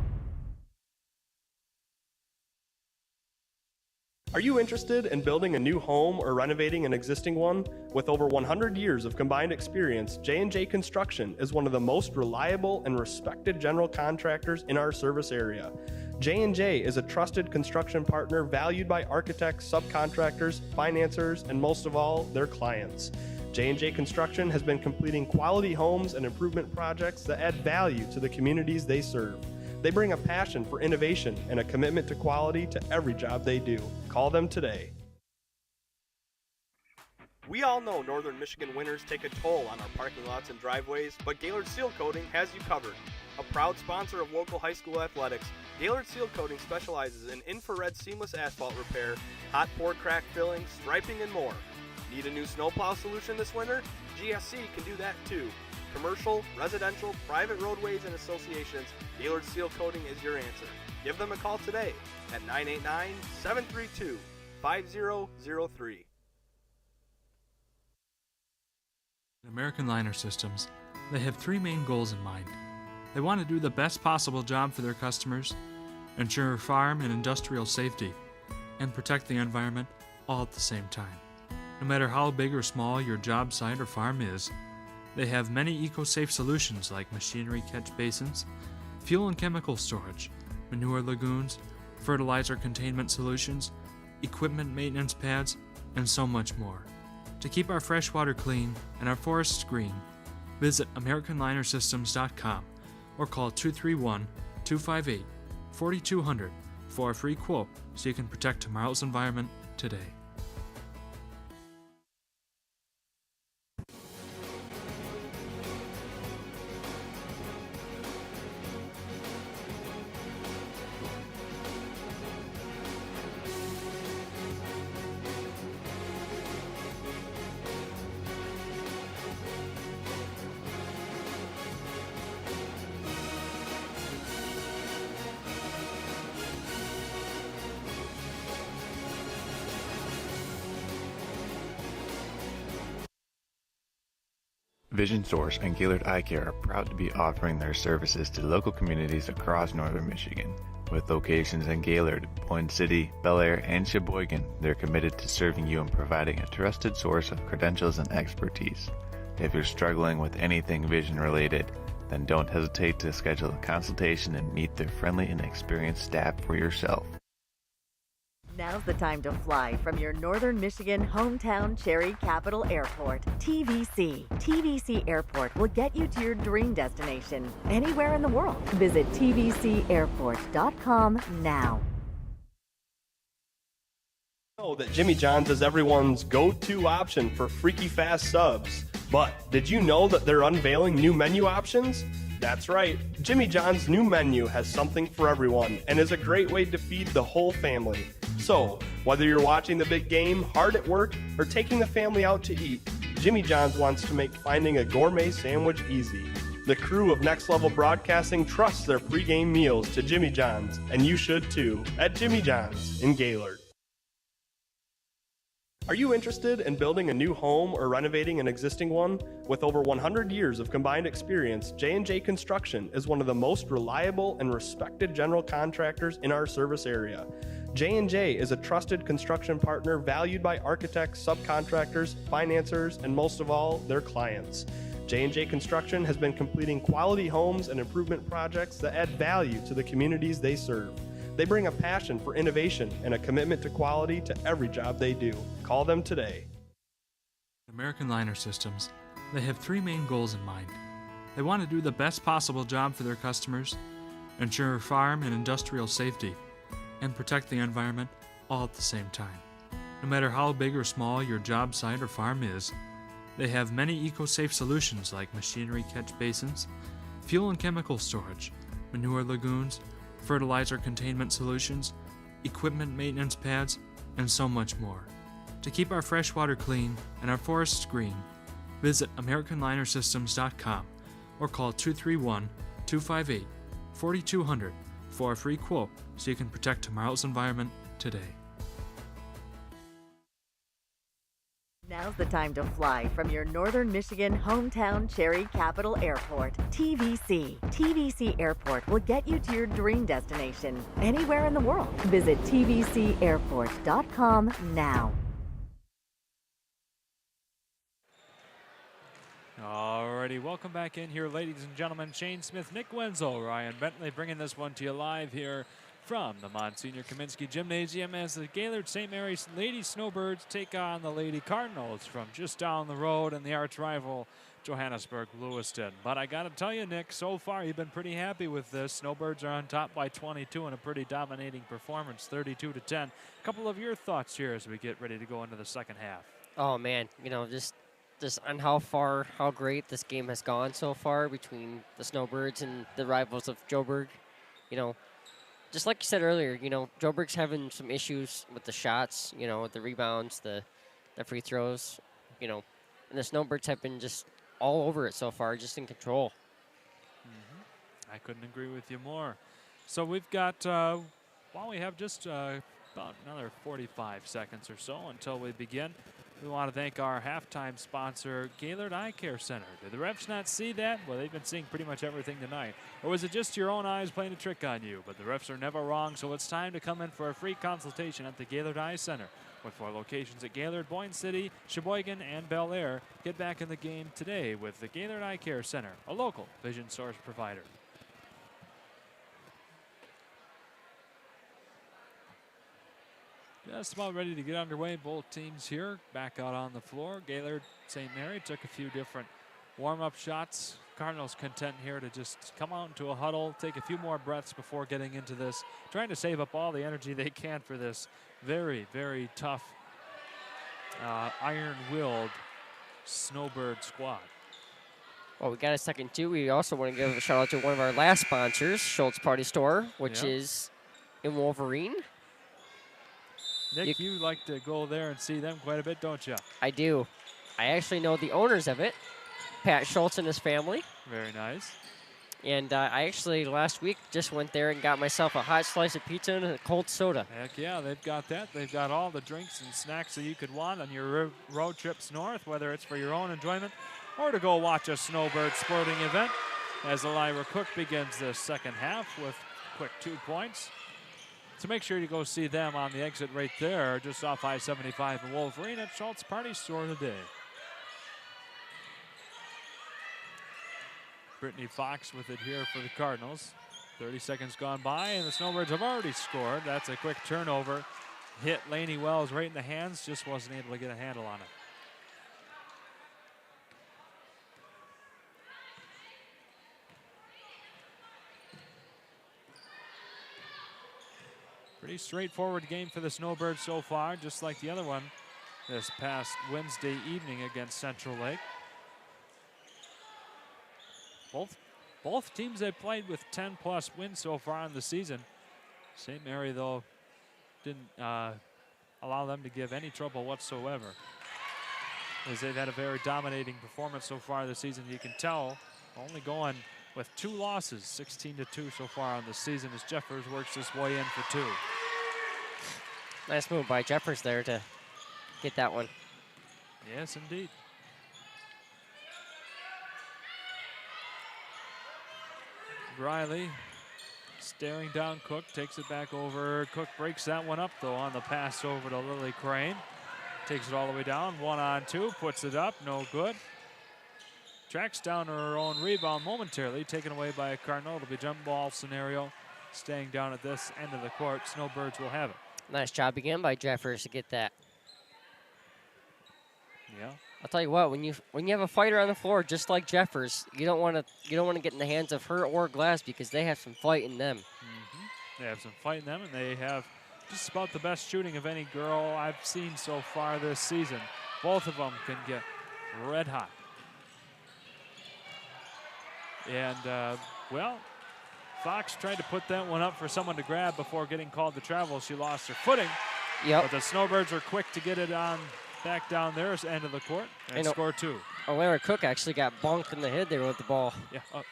Are you interested in building a new home or renovating an existing one? With over 100 years of combined experience, J&J Construction is one of the most reliable and respected general contractors in our service area. J&J is a trusted construction partner valued by architects, subcontractors, financiers, and most of all, their clients. J&J Construction has been completing quality homes and improvement projects that add value to the communities they serve. They bring a passion for innovation and a commitment to quality to every job they do. Call them today. We all know northern Michigan winters take a toll on our parking lots and driveways, but Gaylord Seal Coating has you covered. A proud sponsor of local high school athletics, Gaylord Seal Coating specializes in infrared seamless asphalt repair, hot pour crack filling, striping, and more. Need a new snowplow solution this winter? GSC can do that too. Commercial, residential, private roadways, and associations, Gaylord Seal Coating is your answer. Give them a call today at 989-732-5003. At American Liner Systems, they have three main goals in mind. They want to do the best possible job for their customers, ensure farm and industrial safety, and protect the environment all at the same time. No matter how big or small your job site or farm is, they have many eco-safe solutions like machinery catch basins, fuel and chemical storage, manure lagoons, fertilizer containment solutions, equipment maintenance pads, and so much more. To keep our fresh water clean and our forests green, visit AmericanLinerSystems.com or call 231-258-4200 for a free quote so you can protect tomorrow's environment today. Vision Source and Gaylord Eye Care are proud to be offering their services to local communities across northern Michigan. With locations in Gaylord, Boyne City, Bel Air, and Sheboygan, they're committed to serving you and providing a trusted source of credentials and expertise. If you're struggling with anything vision related, then don't hesitate to schedule a consultation and meet their friendly and experienced staff for yourself. Now's the time to fly from your northern Michigan hometown Cherry Capital Airport, TVC. TVC Airport will get you to your dream destination anywhere in the world. Visit tvcairport.com now. Know that Jimmy John's is everyone's go-to option for freaky fast subs. But did you know that they're unveiling new menu options? That's right, Jimmy John's new menu has something for everyone and is a great way to feed the whole family. So, whether you're watching the big game, hard at work, or taking the family out to eat, Jimmy John's wants to make finding a gourmet sandwich easy. The crew of Next Level Broadcasting trusts their pregame meals to Jimmy John's, and you should too, at Jimmy John's in Gaylord. Are you interested in building a new home or renovating an existing one? With over 100 years of combined experience, J&J Construction is one of the most reliable and respected general contractors in our service area. J&J is a trusted construction partner valued by architects, subcontractors, financiers, and most of all, their clients. J&J Construction has been completing quality homes and improvement projects that add value to the communities they serve. They bring a passion for innovation and a commitment to quality to every job they do. Call them today. American Liner Systems, they have three main goals in mind. They want to do the best possible job for their customers, ensure farm and industrial safety, and protect the environment all at the same time. No matter how big or small your job site or farm is, they have many eco-safe solutions like machinery catch basins, fuel and chemical storage, manure lagoons, fertilizer containment solutions, equipment maintenance pads, and so much more. To keep our fresh water clean and our forests green, visit AmericanLinerSystems.com or call 231-258-4200 for a free quote so you can protect tomorrow's environment today. Now's the time to fly from your Northern Michigan hometown Cherry Capital Airport, TVC. TVC Airport will get you to your dream destination anywhere in the world. Visit tvcairport.com now. Alrighty, welcome back in here, ladies and gentlemen. Shane Smith, Nick Wenzel, Ryan Bentley bringing this one to you live here from the Monsignor Kaminsky Gymnasium as the Gaylord St. Mary's Lady Snowbirds take on the Lady Cardinals from just down the road in the arch rival Johannesburg, Lewiston. But I got to tell you, Nick, so far you've been pretty happy with this. Snowbirds are on top by 22 in a pretty dominating performance, 32-10. A couple of your thoughts here as we get ready to go into the second half. Oh, man, just on how great this game has gone so far between the Snowbirds and the rivals of Joburg. Just like you said earlier, Joburg's having some issues with the shots, with the rebounds, the free throws, and the Snowbirds have been just all over it so far, just in control. I couldn't agree with you more. So we've got, we have just about another 45 seconds or so until we begin. We want to thank our halftime sponsor, Gaylord Eye Care Center. Did the refs not see that? Well, they've been seeing pretty much everything tonight. Or was it just your own eyes playing a trick on you? But the refs are never wrong, so it's time to come in for a free consultation at the Gaylord Eye Center. With 4 locations at Gaylord, Boyne City, Sheboygan, and Bel Air. Get back in the game today with the Gaylord Eye Care Center, a local vision source provider. Just about ready to get underway. Both teams here back out on the floor. Gaylord St. Mary took a few different warm-up shots. Cardinals content here to just come out into a huddle, take a few more breaths before getting into this, trying to save up all the energy they can for this very, very tough, iron-willed Snowbird squad. Well, we got a second, too. We also want to give a shout-out to one of our last sponsors, Schultz Party Store, which is in Wolverine. Nick, you like to go there and see them quite a bit, don't you? I do. I actually know the owners of it, Pat Schultz and his family. Very nice. And I actually last week just went there and got myself a hot slice of pizza and a cold soda. Heck yeah, they've got that. They've got all the drinks and snacks that you could want on your road trips north, whether it's for your own enjoyment or to go watch a Snowbird sporting event. As Elira Cook begins the second half with quick 2 points. So make sure you go see them on the exit right there, just off I-75 in Wolverine at Schultz Party Store today. Brittany Fox with it here for the Cardinals. 30 seconds gone by, and the Snowbirds have already scored. That's a quick turnover. Hit Lainey Wells right in the hands, just wasn't able to get a handle on it. Pretty straightforward game for the Snowbirds so far, just like the other one this past Wednesday evening against Central Lake. Both teams have played with 10-plus wins so far in the season. St. Mary, though, didn't allow them to give any trouble whatsoever, as they've had a very dominating performance so far this season. You can tell, only going with 2 losses, 16-2 so far on the season, as Jeffers works his way in for 2. Nice move by Jeffers there to get that one. Yes, indeed. Riley Staring down Cook, takes it back over. Cook breaks that one up, though, on the pass over to Lily Crane. Takes it all the way down, 1-on-2, puts it up, no good. Tracks down her own rebound momentarily, taken away by a Cardinal. It'll be jump ball scenario, staying down at this end of the court. Snowbirds will have it. Nice job again by Jeffers to get that. Yeah. I'll tell you what, when you have a fighter on the floor just like Jeffers, you don't want to get in the hands of her or Glass because they have some fight in them. They have some fight in them, and they have just about the best shooting of any girl I've seen so far this season. Both of them can get red hot. And, well, Fox tried to put that one up for someone to grab before getting called to travel. She lost her footing. Yep. But the Snowbirds were quick to get it on back down there at the end of the court and score 2. Larry Cook actually got bonked in the head there with the ball. Yeah. Up.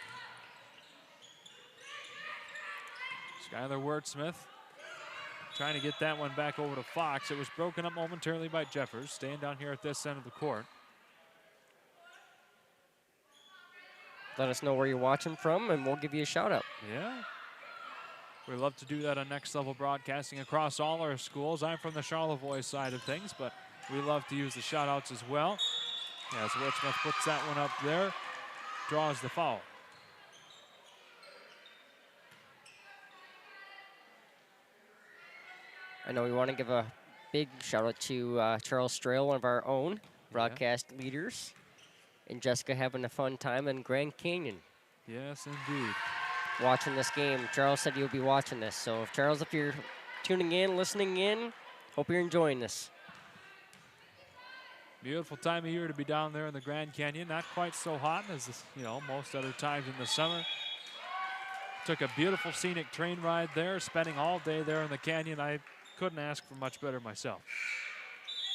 Skylar Wertsmith trying to get that one back over to Fox. It was broken up momentarily by Jeffers, staying down here at this end of the court. Let us know where you're watching from, and we'll give you a shout-out. Yeah. We love to do that on Next Level Broadcasting across all our schools. I'm from the Charlevoix side of things, but we love to use the shout-outs as well. As Wertsmith puts that one up there, draws the foul. I know we want to give a big shout-out to Charles Strail, one of our own broadcast leaders, and Jessica having a fun time in Grand Canyon. Yes, indeed. Watching this game. Charles said you'll be watching this. So, Charles, if you're tuning in, listening in, hope you're enjoying this. Beautiful time of year to be down there in the Grand Canyon. Not quite so hot as most other times in the summer. Took a beautiful scenic train ride there, spending all day there in the canyon. I couldn't ask for much better myself.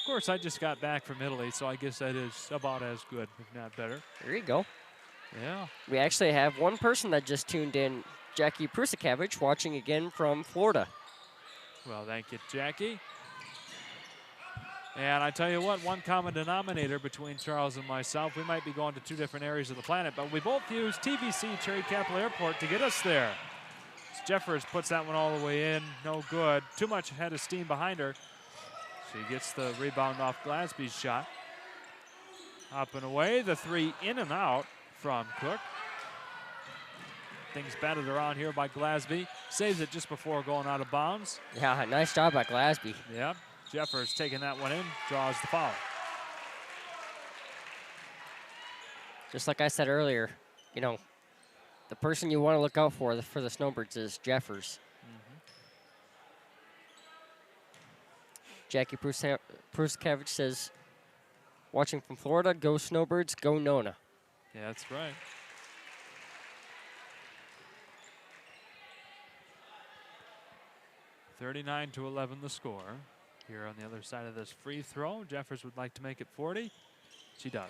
Of course, I just got back from Italy, so I guess that is about as good, if not better. There you go. Yeah. We actually have one person that just tuned in, Jackie Prusakavich, watching again from Florida. Well, thank you, Jackie. And I tell you what, one common denominator between Charles and myself, we might be going to 2 different areas of the planet, but we both use TVC Cherry Capital Airport to get us there. Jeffers puts that one all the way in, no good. Too much head of steam behind her. She gets the rebound off Glasby's shot. Up and away, the 3 in and out from Cook. Things batted around here by Glasby. Saves it just before going out of bounds. Yeah, nice job by Glasby. Yep, Jeffers taking that one in, draws the foul. Just like I said earlier, the person you want to look out for the Snowbirds is Jeffers. Jackie Prusakavich says, watching from Florida, go Snowbirds, go Nona. Yeah, that's right. (39-11) the score. Here on the other side of this free throw, Jeffers would like to make it 40. She does.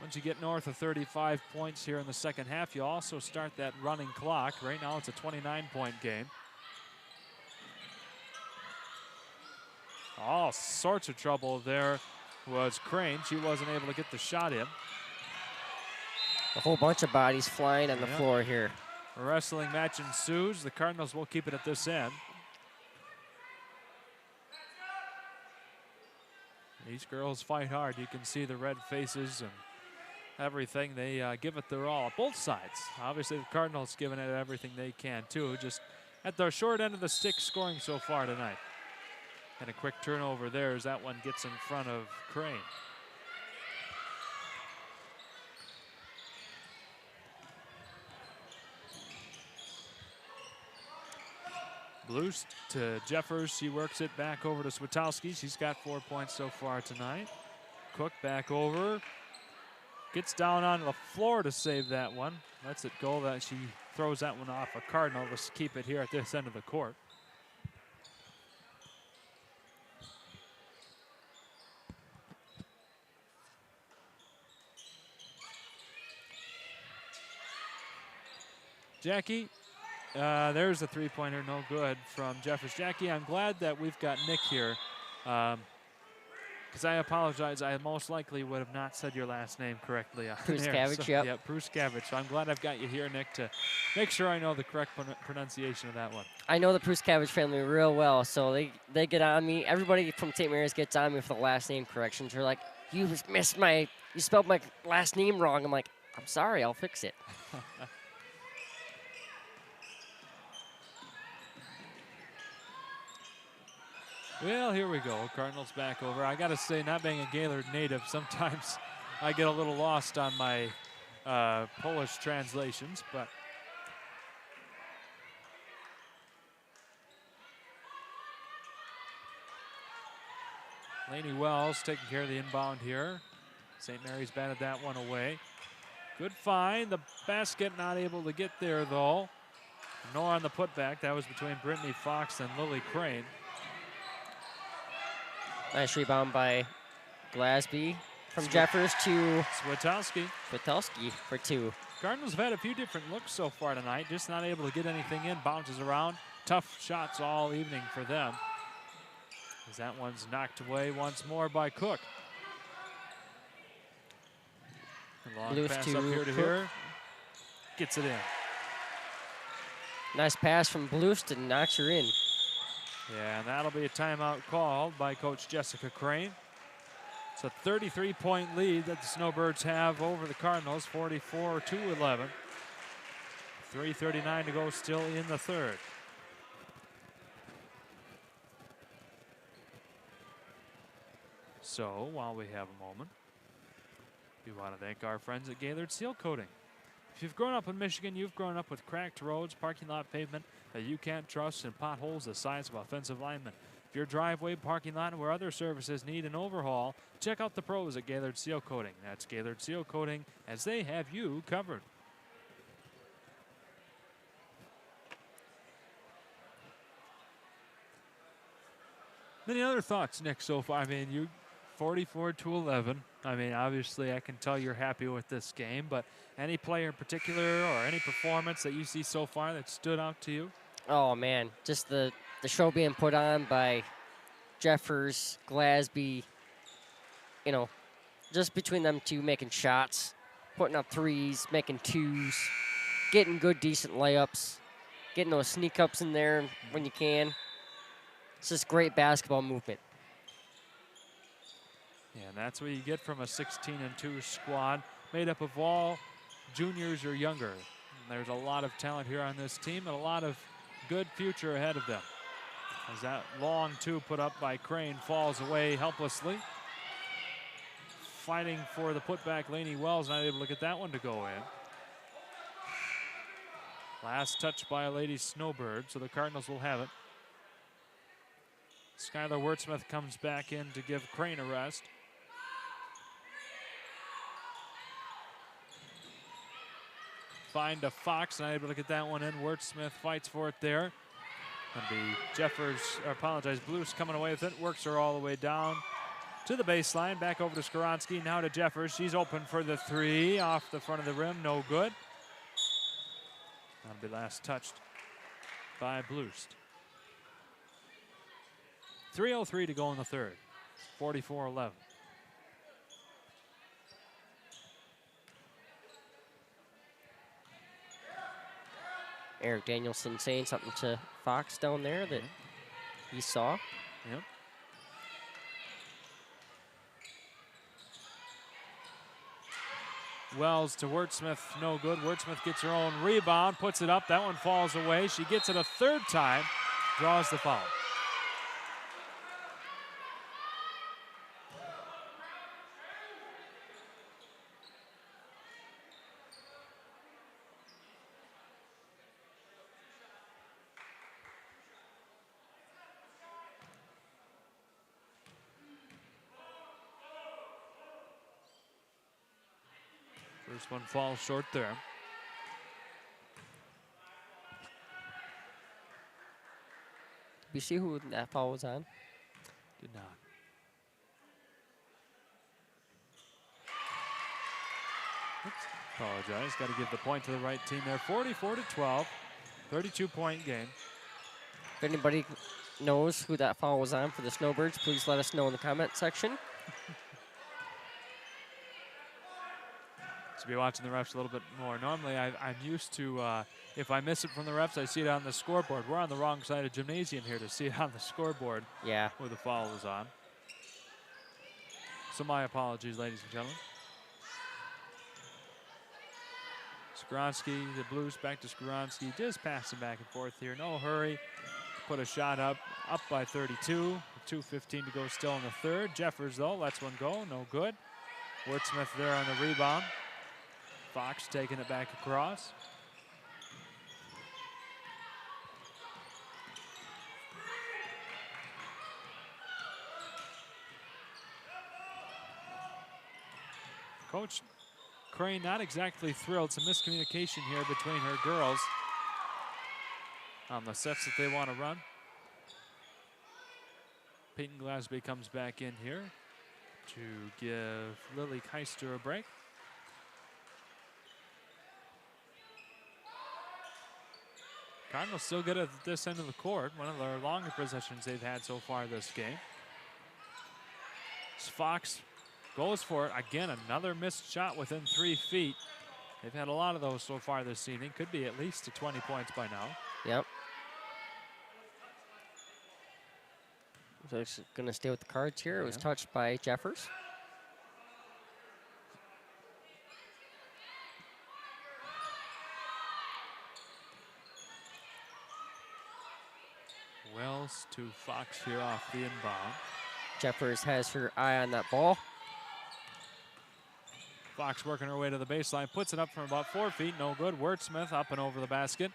Once you get north of 35 points here in the second half, you also start that running clock. Right now it's a 29-point game. All sorts of trouble there was Crane. She wasn't able to get the shot in. A whole bunch of bodies flying on the floor here. A wrestling match ensues. The Cardinals will keep it at this end. These girls fight hard. You can see the red faces and everything. They give it their all, both sides. Obviously, the Cardinals giving it everything they can, too. Just at the short end of the stick scoring so far tonight. And a quick turnover there as that one gets in front of Crane. Blues to Jeffers. She works it back over to Switowski. She's got 4 points so far tonight. Cook back over. Gets down on the floor to save that one. Lets it go. That she throws that one off a Cardinal. Let's keep it here at this end of the court. Jackie, there's a three-pointer, no good from Jeffers. Jackie, I'm glad that we've got Nick here. because I apologize. I most likely would have not said your last name correctly on there. Pruskavich, So, yep. Yeah, Pruskavich. So I'm glad I've got you here, Nick, to make sure I know the correct pronunciation of that one. I know the Pruskavich family real well, so they get on me. Everybody from St. Mary's gets on me for the last name corrections. They're like, you spelled my last name wrong. I'm like, I'm sorry, I'll fix it. Well, here we go. Cardinals back over. I got to say, not being a Gaylord native, sometimes I get a little lost on my Polish translations, but Laney Wells taking care of the inbound here. St. Mary's batted that one away. Good find. The basket not able to get there, though. Nor on the putback. That was between Brittany Fox and Lily Crane. Nice rebound by Glasby from Jeffers to Switowski for 2. Cardinals have had a few different looks so far tonight, just not able to get anything in. Bounces around. Tough shots all evening for them. As that one's knocked away once more by Cook. A long Loose pass to up here to Cook. here. Gets it in. Nice pass from Lewiston, knocks her in. Yeah, and that'll be a timeout called by Coach Jessica Crane. It's a 33-point lead that the Snowbirds have over the Cardinals, 44-11. 3:39 to go still in the third. So, while we have a moment, we want to thank our friends at Gaylord Seal Coating. If you've grown up in Michigan, you've grown up with cracked roads, parking lot pavement that you can't trust, and potholes the size of offensive linemen. If your driveway, parking lot, or other services need an overhaul, check out the pros at Gaylord Seal Coating. That's Gaylord Seal Coating, as they have you covered. Any other thoughts, Nick, so far? I mean, you 44-11. I mean, obviously, I can tell you're happy with this game, but any player in particular or any performance that you see so far that stood out to you? Oh, man, just the show being put on by Jeffers, Glasby, you know, just between them two making shots, putting up threes, making twos, getting good, decent layups, getting those sneak ups in there when you can. It's just great basketball movement. Yeah, and that's what you get from a 16-2 squad made up of all juniors or younger. And there's a lot of talent here on this team and a lot of good future ahead of them. As that long two put up by Crane falls away helplessly. Fighting for the putback, Laney Wells not able to get that one to go in. Last touch by a Lady Snowbird, so the Cardinals will have it. Skylar Wertsmith comes back in to give Crane a rest. Find to Fox, not able to get that one in. Wertsmith fights for it there. And the Jeffers, or apologize, Blues coming away with it. Works her all the way down to the baseline. Back over to Skaronski, now to Jeffers. She's open for the three. Off the front of the rim, no good. That'll be last touched by Blues. 3:03 to go in the third. 44-11. Eric Danielson saying something to Fox down there that he saw. Yep. Wells to Wertsmith, no good. Wertsmith gets her own rebound, puts it up. That one falls away. She gets it a third time, draws the foul. First one falls short there. You see who that foul was on? Did not. Oops. Apologize. Got to give the point to the right team there. 44-12. 32-point game. If anybody knows who that foul was on for the Snowbirds, please let us know in the comment section. to be watching the refs a little bit more. Normally, I'm used to, if I miss it from the refs, I see it on the scoreboard. We're on the wrong side of gymnasium here to see it on the scoreboard. Yeah. Where the foul was on. So my apologies, ladies and gentlemen. Skoronsky, the Blues back to Skoronsky, just passing back and forth here. No hurry. Put a shot up by 32. 2:15 to go still in the third. Jeffers, though, lets one go. No good. Wurtsmith there on the rebound. Fox taking it back across. Coach Crane not exactly thrilled. Some miscommunication here between her girls on the sets that they want to run. Peyton Glasby comes back in here to give Lily Keister a break. Cardinals still good at this end of the court. One of their longer possessions they've had so far this game. Fox goes for it. Again, another missed shot within 3 feet. They've had a lot of those so far this evening. Could be at least to 20 points by now. Yep. So it's going to stay with the Cards here. It was touched by Jeffers. Wells to Fox here off the inbound. Jeffers has her eye on that ball. Fox working her way to the baseline, puts it up from about 4 feet, no good. Wurtsmith up and over the basket.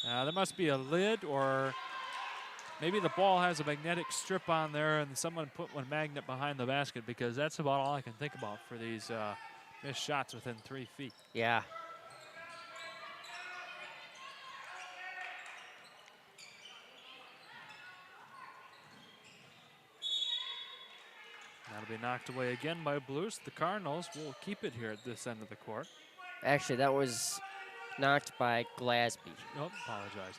There must be a lid, or maybe the ball has a magnetic strip on there and someone put one magnet behind the basket, because that's about all I can think about for these missed shots within 3 feet. Yeah. That'll be knocked away again by Blues. The Cardinals will keep it here at this end of the court. Actually, that was knocked by Glasby. Oh, apologize.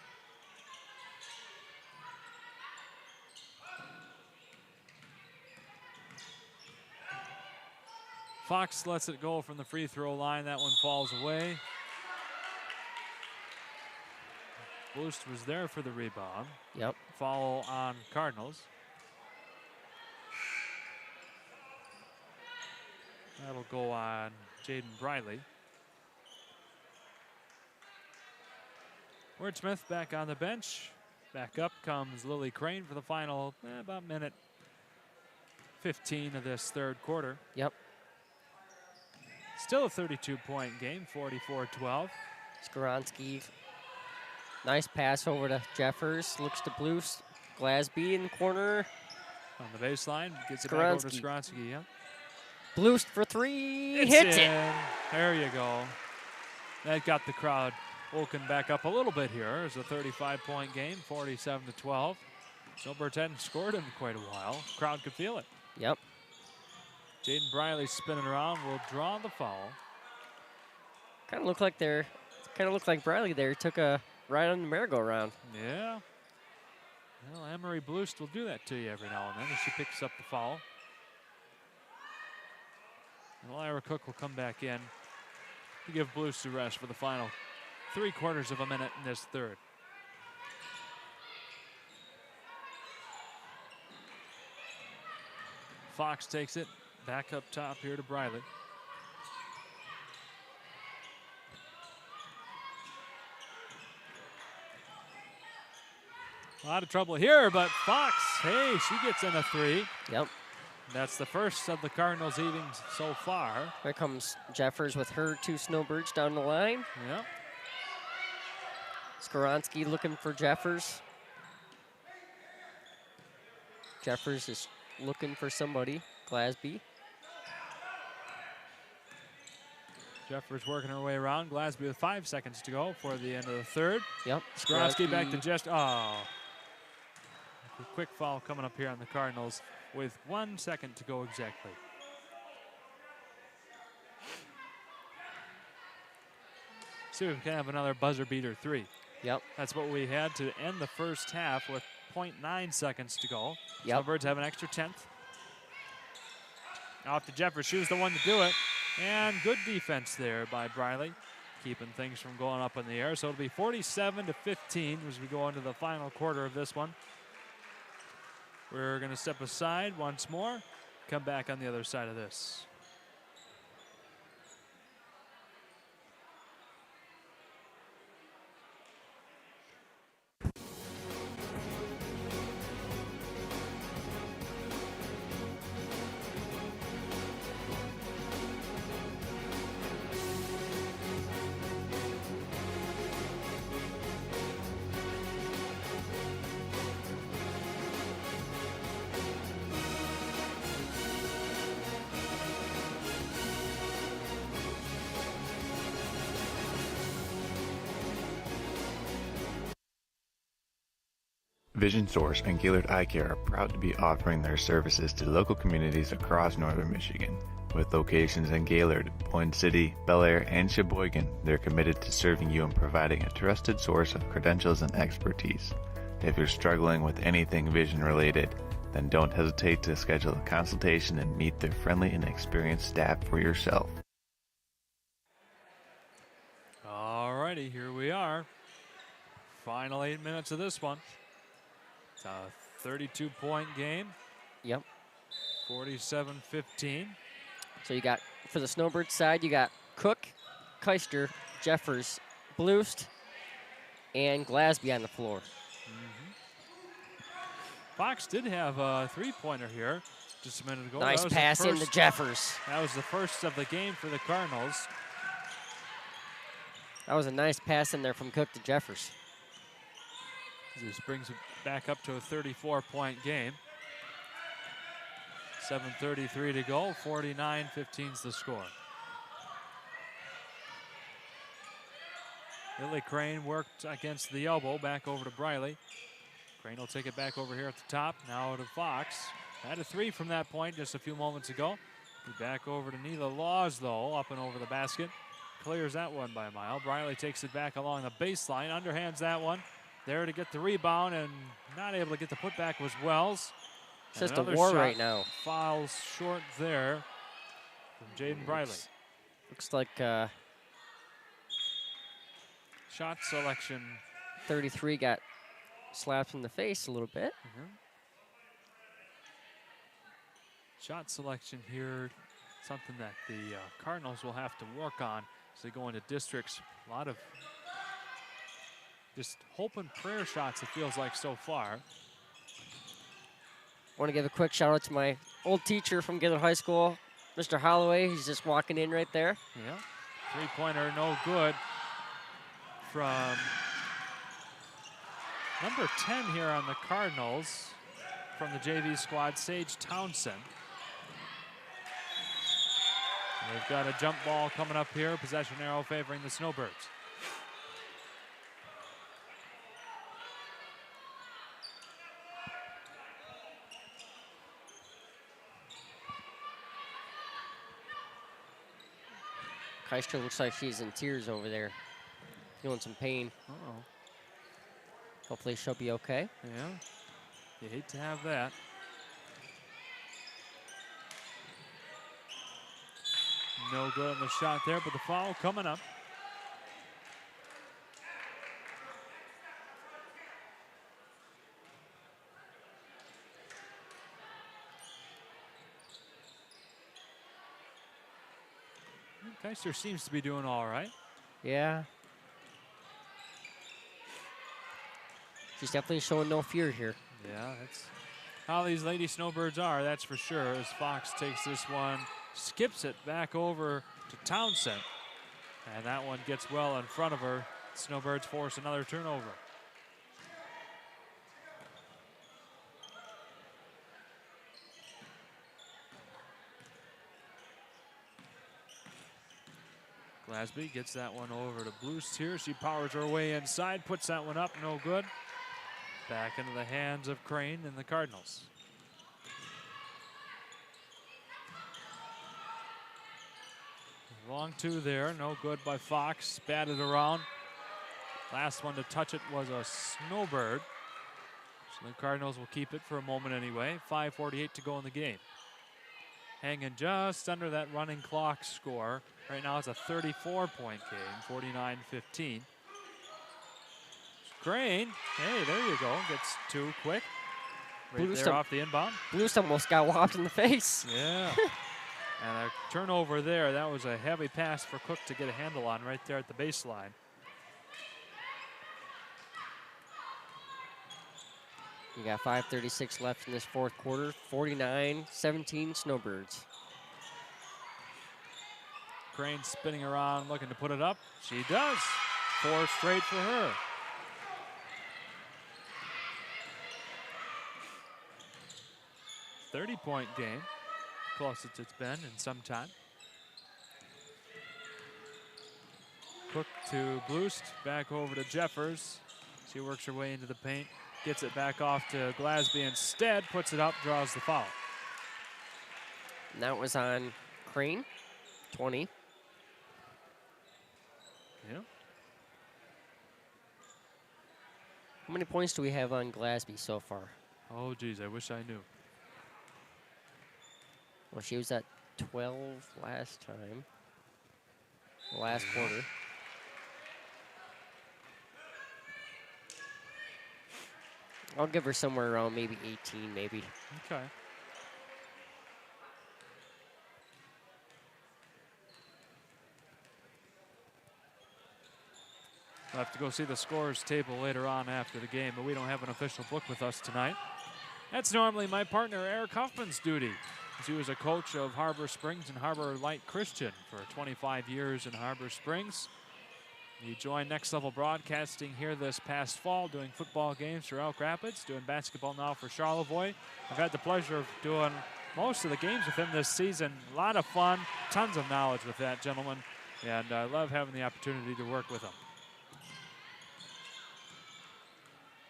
Fox lets it go from the free throw line. That one falls away. Boost was there for the rebound. Yep. Foul on Cardinals. That'll go on Jaden Briley. Wurtsmith back on the bench. Back up comes Lily Crane for the final about minute 15 of this third quarter. Yep. Still a 32-point game, 44-12. Skoronsky, nice pass over to Jeffers. Looks to Blues. Glasby in the corner. On the baseline, gets it back over to Skoronsky. Yeah. Blues for three, It's hits in. it. There you go. That got the crowd woken back up a little bit here. It's a 35-point game, 47-12. Snowbirds hadn't scored in quite a while. Crowd could feel it. Yep. Jaden Briley spinning around will draw the foul. Kind of looked like Briley there took a ride on the merry-go-round. Yeah. Well, Anne-Marie Blust will do that to you every now and then as she picks up the foul. And Lyra Cook will come back in to give Blust a rest for the final 3/4 of a minute in this third. Fox takes it back up top here to Briley. A lot of trouble here, but Fox, hey, she gets in a three. Yep. That's the first of the Cardinals' evenings so far. Here comes Jeffers with her two Snowbirds down the line. Yep. Skoronsky looking for Jeffers. Jeffers is looking for somebody. Glasby. Jeffers working her way around. Glasby with 5 seconds to go for the end of the third. Yep. Skoronsky back to just, oh. A quick foul coming up here on the Cardinals with 1 second to go exactly. See if we can have another buzzer beater three. Yep. That's what we had to end the first half with 0.9 seconds to go. Yep. Snowbirds have an extra 10th. Off to Jeffers. She was the one to do it. And good defense there by Briley, keeping things from going up in the air. So it'll be 47-15 as we go into the final quarter of this one. We're going to step aside once more, come back on the other side of this. Vision Source and Gaylord Eye Care are proud to be offering their services to local communities across northern Michigan. With locations in Gaylord, Boyne City, Bel Air, and Sheboygan, they're committed to serving you and providing a trusted source of credentials and expertise. If you're struggling with anything vision related, then don't hesitate to schedule a consultation and meet their friendly and experienced staff for yourself. Alrighty, here we are. Final 8 minutes of this one. It's a 32-point game. Yep. 47-15. So you got, for the Snowbirds side, you got Cook, Keister, Jeffers, Bloost, and Glasby on the floor. Fox did have a three-pointer here just a minute ago. Nice pass into Jeffers. That was the first of the game for the Cardinals. That was a nice pass in there from Cook to Jeffers. This brings it back up to a 34-point game. 7:33 to go, 49-15's the score. Lily Crane worked against the elbow, back over to Briley. Crane will take it back over here at the top, now to Fox. Had a three from that point just a few moments ago. Back over to Neela Laws, though, up and over the basket. Clears that one by a mile. Briley takes it back along the baseline, underhands that one. There to get the rebound, and not able to get the putback was Wells. It's just a war right now. Fouls short there from Jaden Briley. Looks like shot selection. 33 got slapped in the face a little bit. Shot selection here, something that the Cardinals will have to work on as they go into districts. A lot of just hope and prayer shots, it feels like so far. I want to give a quick shout out to my old teacher from Gaylord High School, Mr. Holloway. He's just walking in right there. Yeah, three-pointer no good from number 10 here on the Cardinals from the JV squad, Sage Townsend. They've got a jump ball coming up here, possession arrow favoring the Snowbirds. Keister looks like she's in tears over there, feeling some pain. Uh-oh. Hopefully she'll be okay. Yeah, you hate to have that. No good on the shot there, but the foul coming up. Keister seems to be doing all right. Yeah. She's definitely showing no fear here. Yeah, that's how these Lady Snowbirds are, that's for sure, as Fox takes this one, skips it back over to Townsend. And that one gets well in front of her. Snowbirds force another turnover. Glasby gets that one over to Bloost here. She powers her way inside, puts that one up, no good. Back into the hands of Crane and the Cardinals. Long two there, no good by Fox. Batted around. Last one to touch it was a Snowbird. So the Cardinals will keep it for a moment anyway. 5:48 to go in the game. hanging just under that running clock score. Right now it's a 34-point game, 49-15. Crane, hey, there you go. Gets two quick. Right there off the inbound. Blues almost got whopped in the face. Yeah. And a turnover there. That was a heavy pass for Cook to get a handle on right there at the baseline. You got 5:36 left in this fourth quarter. 49-17 Snowbirds. Crane spinning around, looking to put it up. She does. 4 straight for her. .30 game. Closest it's been in some time. Cook to Blust, back over to Jeffers. She works her way into the paint, gets it back off to Glasby instead, puts it up, draws the foul. And that was on Crane, 20. Yeah. How many points do we have on Glasby so far? Oh, geez, I wish I knew. Well, she was at 12 last time. Last quarter. I'll give her somewhere around maybe 18, maybe. Okay. We'll have to go see the scores table later on after the game, but we don't have an official book with us tonight. That's normally my partner, Eric Huffman's duty. He was a coach of Harbor Springs and Harbor Light Christian for 25 years in Harbor Springs. He joined Next Level Broadcasting here this past fall, doing football games for Elk Rapids, doing basketball now for Charlevoix. I've had the pleasure of doing most of the games with him this season. A lot of fun, tons of knowledge with that gentleman, and I love having the opportunity to work with him.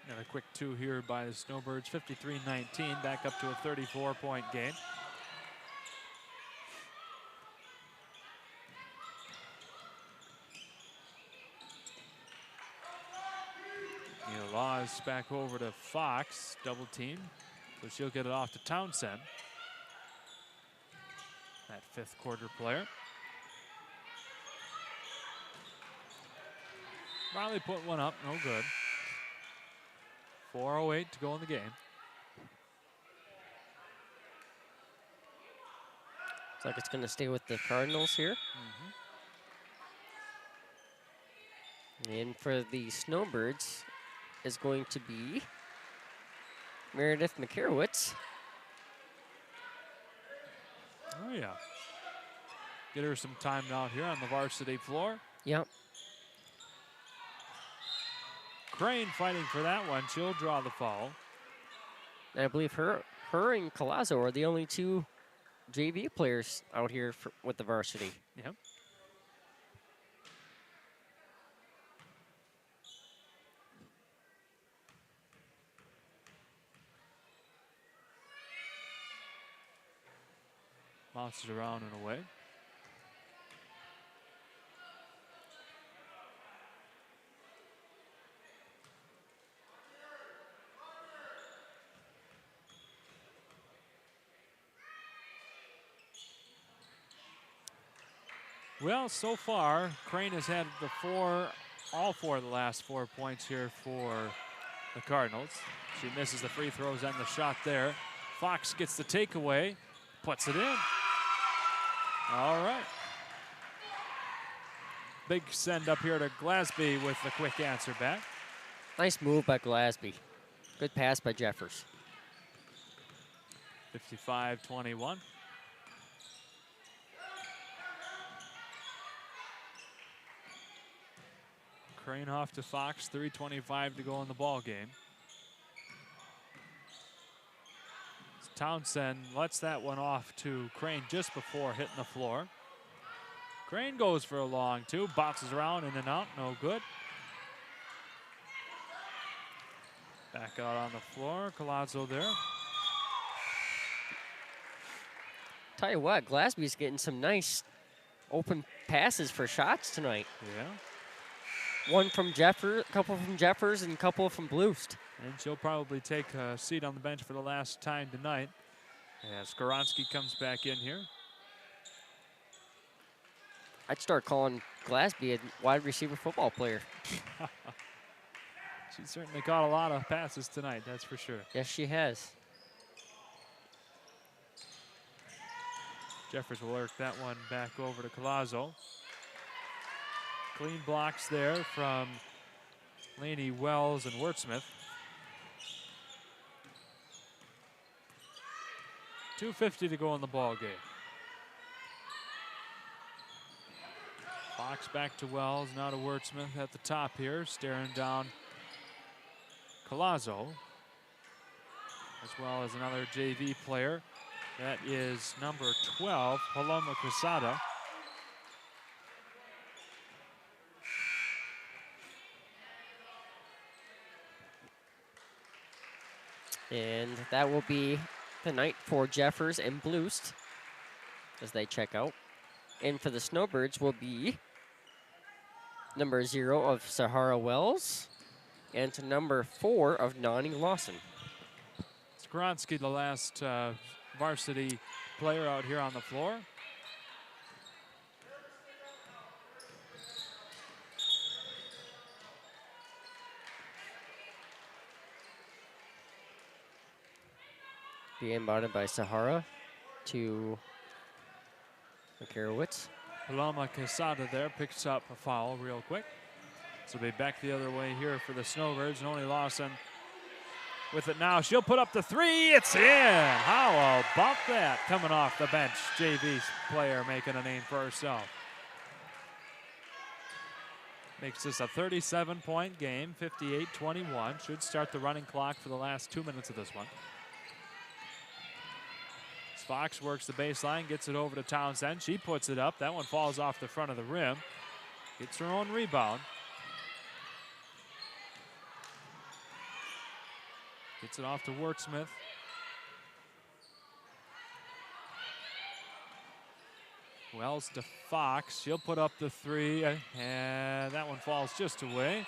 And a quick 2 here by the Snowbirds, 53-19, back up to a 34-point game. Laws back over to Fox, double team. So she'll get it off to Townsend. That 5th quarter player. Riley put one up, no good. 4:08 to go in the game. Looks like it's going to stay with the Cardinals here. And for the Snowbirds is going to be Meredith McKerowitz. Oh, yeah. Get her some time out here on the varsity floor. Yep. Crane fighting for that one. She'll draw the foul. And I believe her and Colazo are the only 2 JV players out here with the varsity. Yep. Bounces around and away. Well, so far, Crane has had all 4 of the last 4 points here for the Cardinals. She misses the free throws and the shot there. Fox gets the takeaway, puts it in. All right. Big send up here to Glasby with the quick answer back. Nice move by Glasby. Good pass by Jeffers. 55-21. Crane off to Fox, 3:25 to go in the ball game. Townsend lets that one off to Crane just before hitting the floor. Crane goes for a long 2, bounces around in and out, no good. Back out on the floor, Colazzo there. Tell you what, Glasby's getting some nice open passes for shots tonight. Yeah. One from Jeffers, a couple from Jeffers, and a couple from Blust. And she'll probably take a seat on the bench for the last time tonight. And Skoronsky comes back in here. I'd start calling Glasby a wide receiver football player. She certainly caught a lot of passes tonight, that's for sure. Yes, she has. Jeffers will work that one back over to Collazo. Clean blocks there from Laney, Wells, and Wertsmith. 2:50 to go in the ball game. Fox back to Wells, now to Wertsmith at the top here, staring down Collazo, as well as another JV player. That is number 12, Paloma Quesada. And that will be the night for Jeffers and Bloost as they check out. And for the Snowbirds will be number 0 of Sahara Wells and to number 4 of Nani Lawson. Skoronsky, the last varsity player out here on the floor. Being inbounded by Sahara to Makarowicz. Paloma Quesada there picks up a foul real quick. So be back the other way here for the Snowbirds. Noni Lawson with it now. She'll put up the 3. It's in. How about that? Coming off the bench, JV player making a name for herself. Makes this a 37-point game, 58-21. Should start the running clock for the last 2 minutes of this one. Fox works the baseline, gets it over to Townsend. She puts it up. That one falls off the front of the rim. Gets her own rebound. Gets it off to Wertsmith. Wells to Fox. She'll put up the 3, and that one falls just away.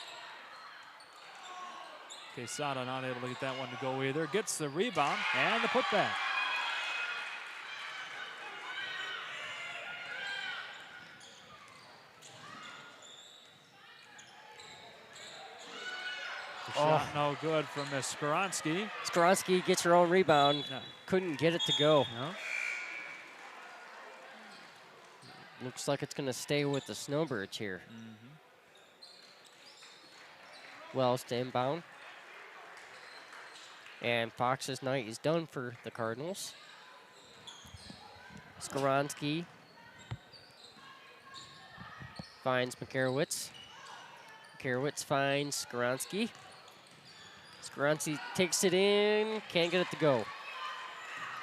Quesada not able to get that one to go either. Gets the rebound and the putback. Shot no good from Miss Skoronsky. Skoronsky gets her own rebound. No. Couldn't get it to go. No. Looks like it's going to stay with the Snowbirds here. Wells to inbound. And Fox's night is done for the Cardinals. Skoronsky finds Makarowicz. Makarowicz finds Skoronsky. Skoronsky takes it in, can't get it to go.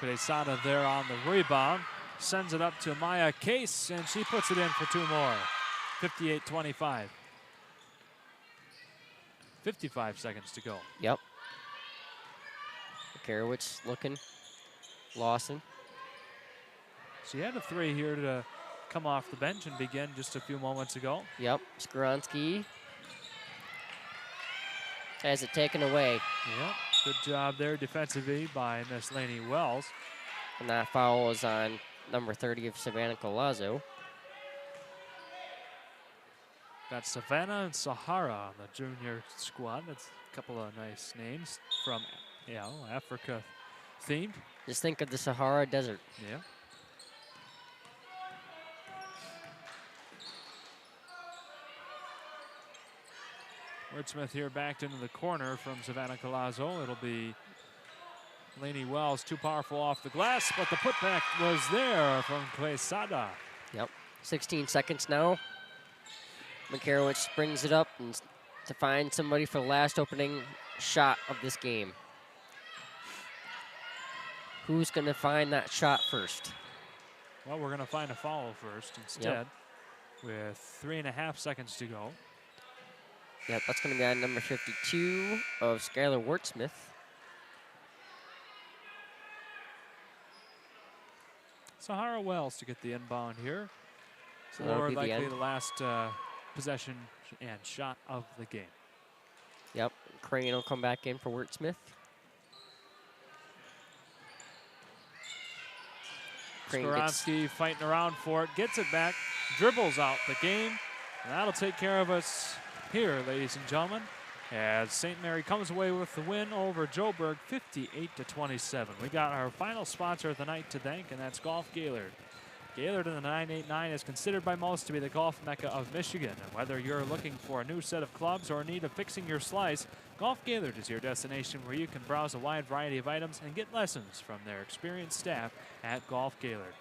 Quesada there on the rebound. Sends it up to Maya Case, and she puts it in for 2 more. 58-25. 55 seconds to go. Yep. Makarowicz looking. Lawson. She had a 3 here to come off the bench and begin just a few moments ago. Yep. Skoronsky has it taken away. Yep. Good job there defensively by Miss Laney Wells. And that foul is on number 30 of Savannah Collazo. Got Savannah and Sahara on the junior squad. That's a couple of nice names from, Africa themed. Just think of the Sahara Desert. Yeah. Wertsmith here backed into the corner from Savannah Collazo. It'll be Laney Wells, too powerful off the glass, but the putback was there from Quesada. Yep. 16 seconds now. Makarowicz brings it up and to find somebody for the last opening shot of this game. Who's going to find that shot first? Well, we're going to find a foul first instead with 3.5 seconds to go. Yep, that's going to be on number 52 of Skylar Wertsmith. Sahara Wells to get the inbound here. So that'll More be the likely end. the last possession and shot of the game. Yep, Crane will come back in for Wertsmith. Crane gets. Skoronsky fighting around for it, gets it back, dribbles out the game, and that'll take care of us here, ladies and gentlemen, as St. Mary comes away with the win over Joburg, 58-27. We got our final sponsor of the night to thank, and that's Golf Gaylord. Gaylord in the 989 is considered by most to be the golf mecca of Michigan. And whether you're looking for a new set of clubs or in need of fixing your slice, Golf Gaylord is your destination where you can browse a wide variety of items and get lessons from their experienced staff at Golf Gaylord.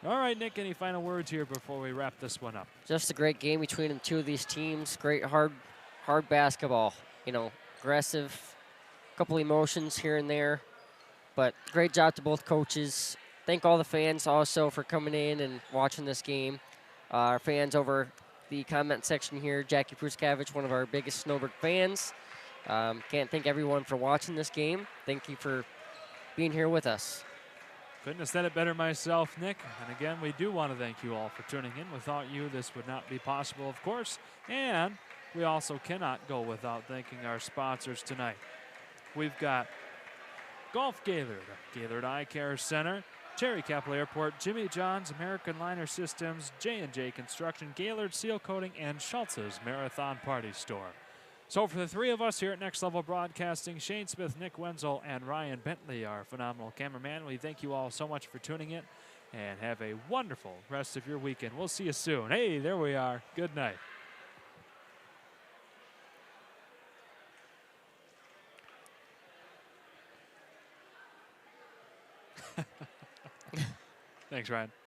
All right, Nick, any final words here before we wrap this one up? Just a great game between the two of these teams. Great hard basketball. Aggressive, couple emotions here and there, but great job to both coaches. Thank all the fans also for coming in and watching this game. Our fans over the comment section here, Jackie Pruskavich, one of our biggest Snowbird fans. Can't thank everyone for watching this game. Thank you for being here with us. Couldn't have said it better myself, Nick. And again, we do want to thank you all for tuning in. Without you, this would not be possible, of course. And we also cannot go without thanking our sponsors tonight. We've got Golf Gaylord, Gaylord Eye Care Center, Cherry Capital Airport, Jimmy John's, American Liner Systems, J&J Construction, Gaylord Seal Coating, and Schultz's Marathon Party Store. So for the three of us here at Next Level Broadcasting, Shane Smith, Nick Wenzel, and Ryan Bentley, our phenomenal cameraman, we thank you all so much for tuning in, and have a wonderful rest of your weekend. We'll see you soon. Hey, there we are. Good night. Thanks, Ryan.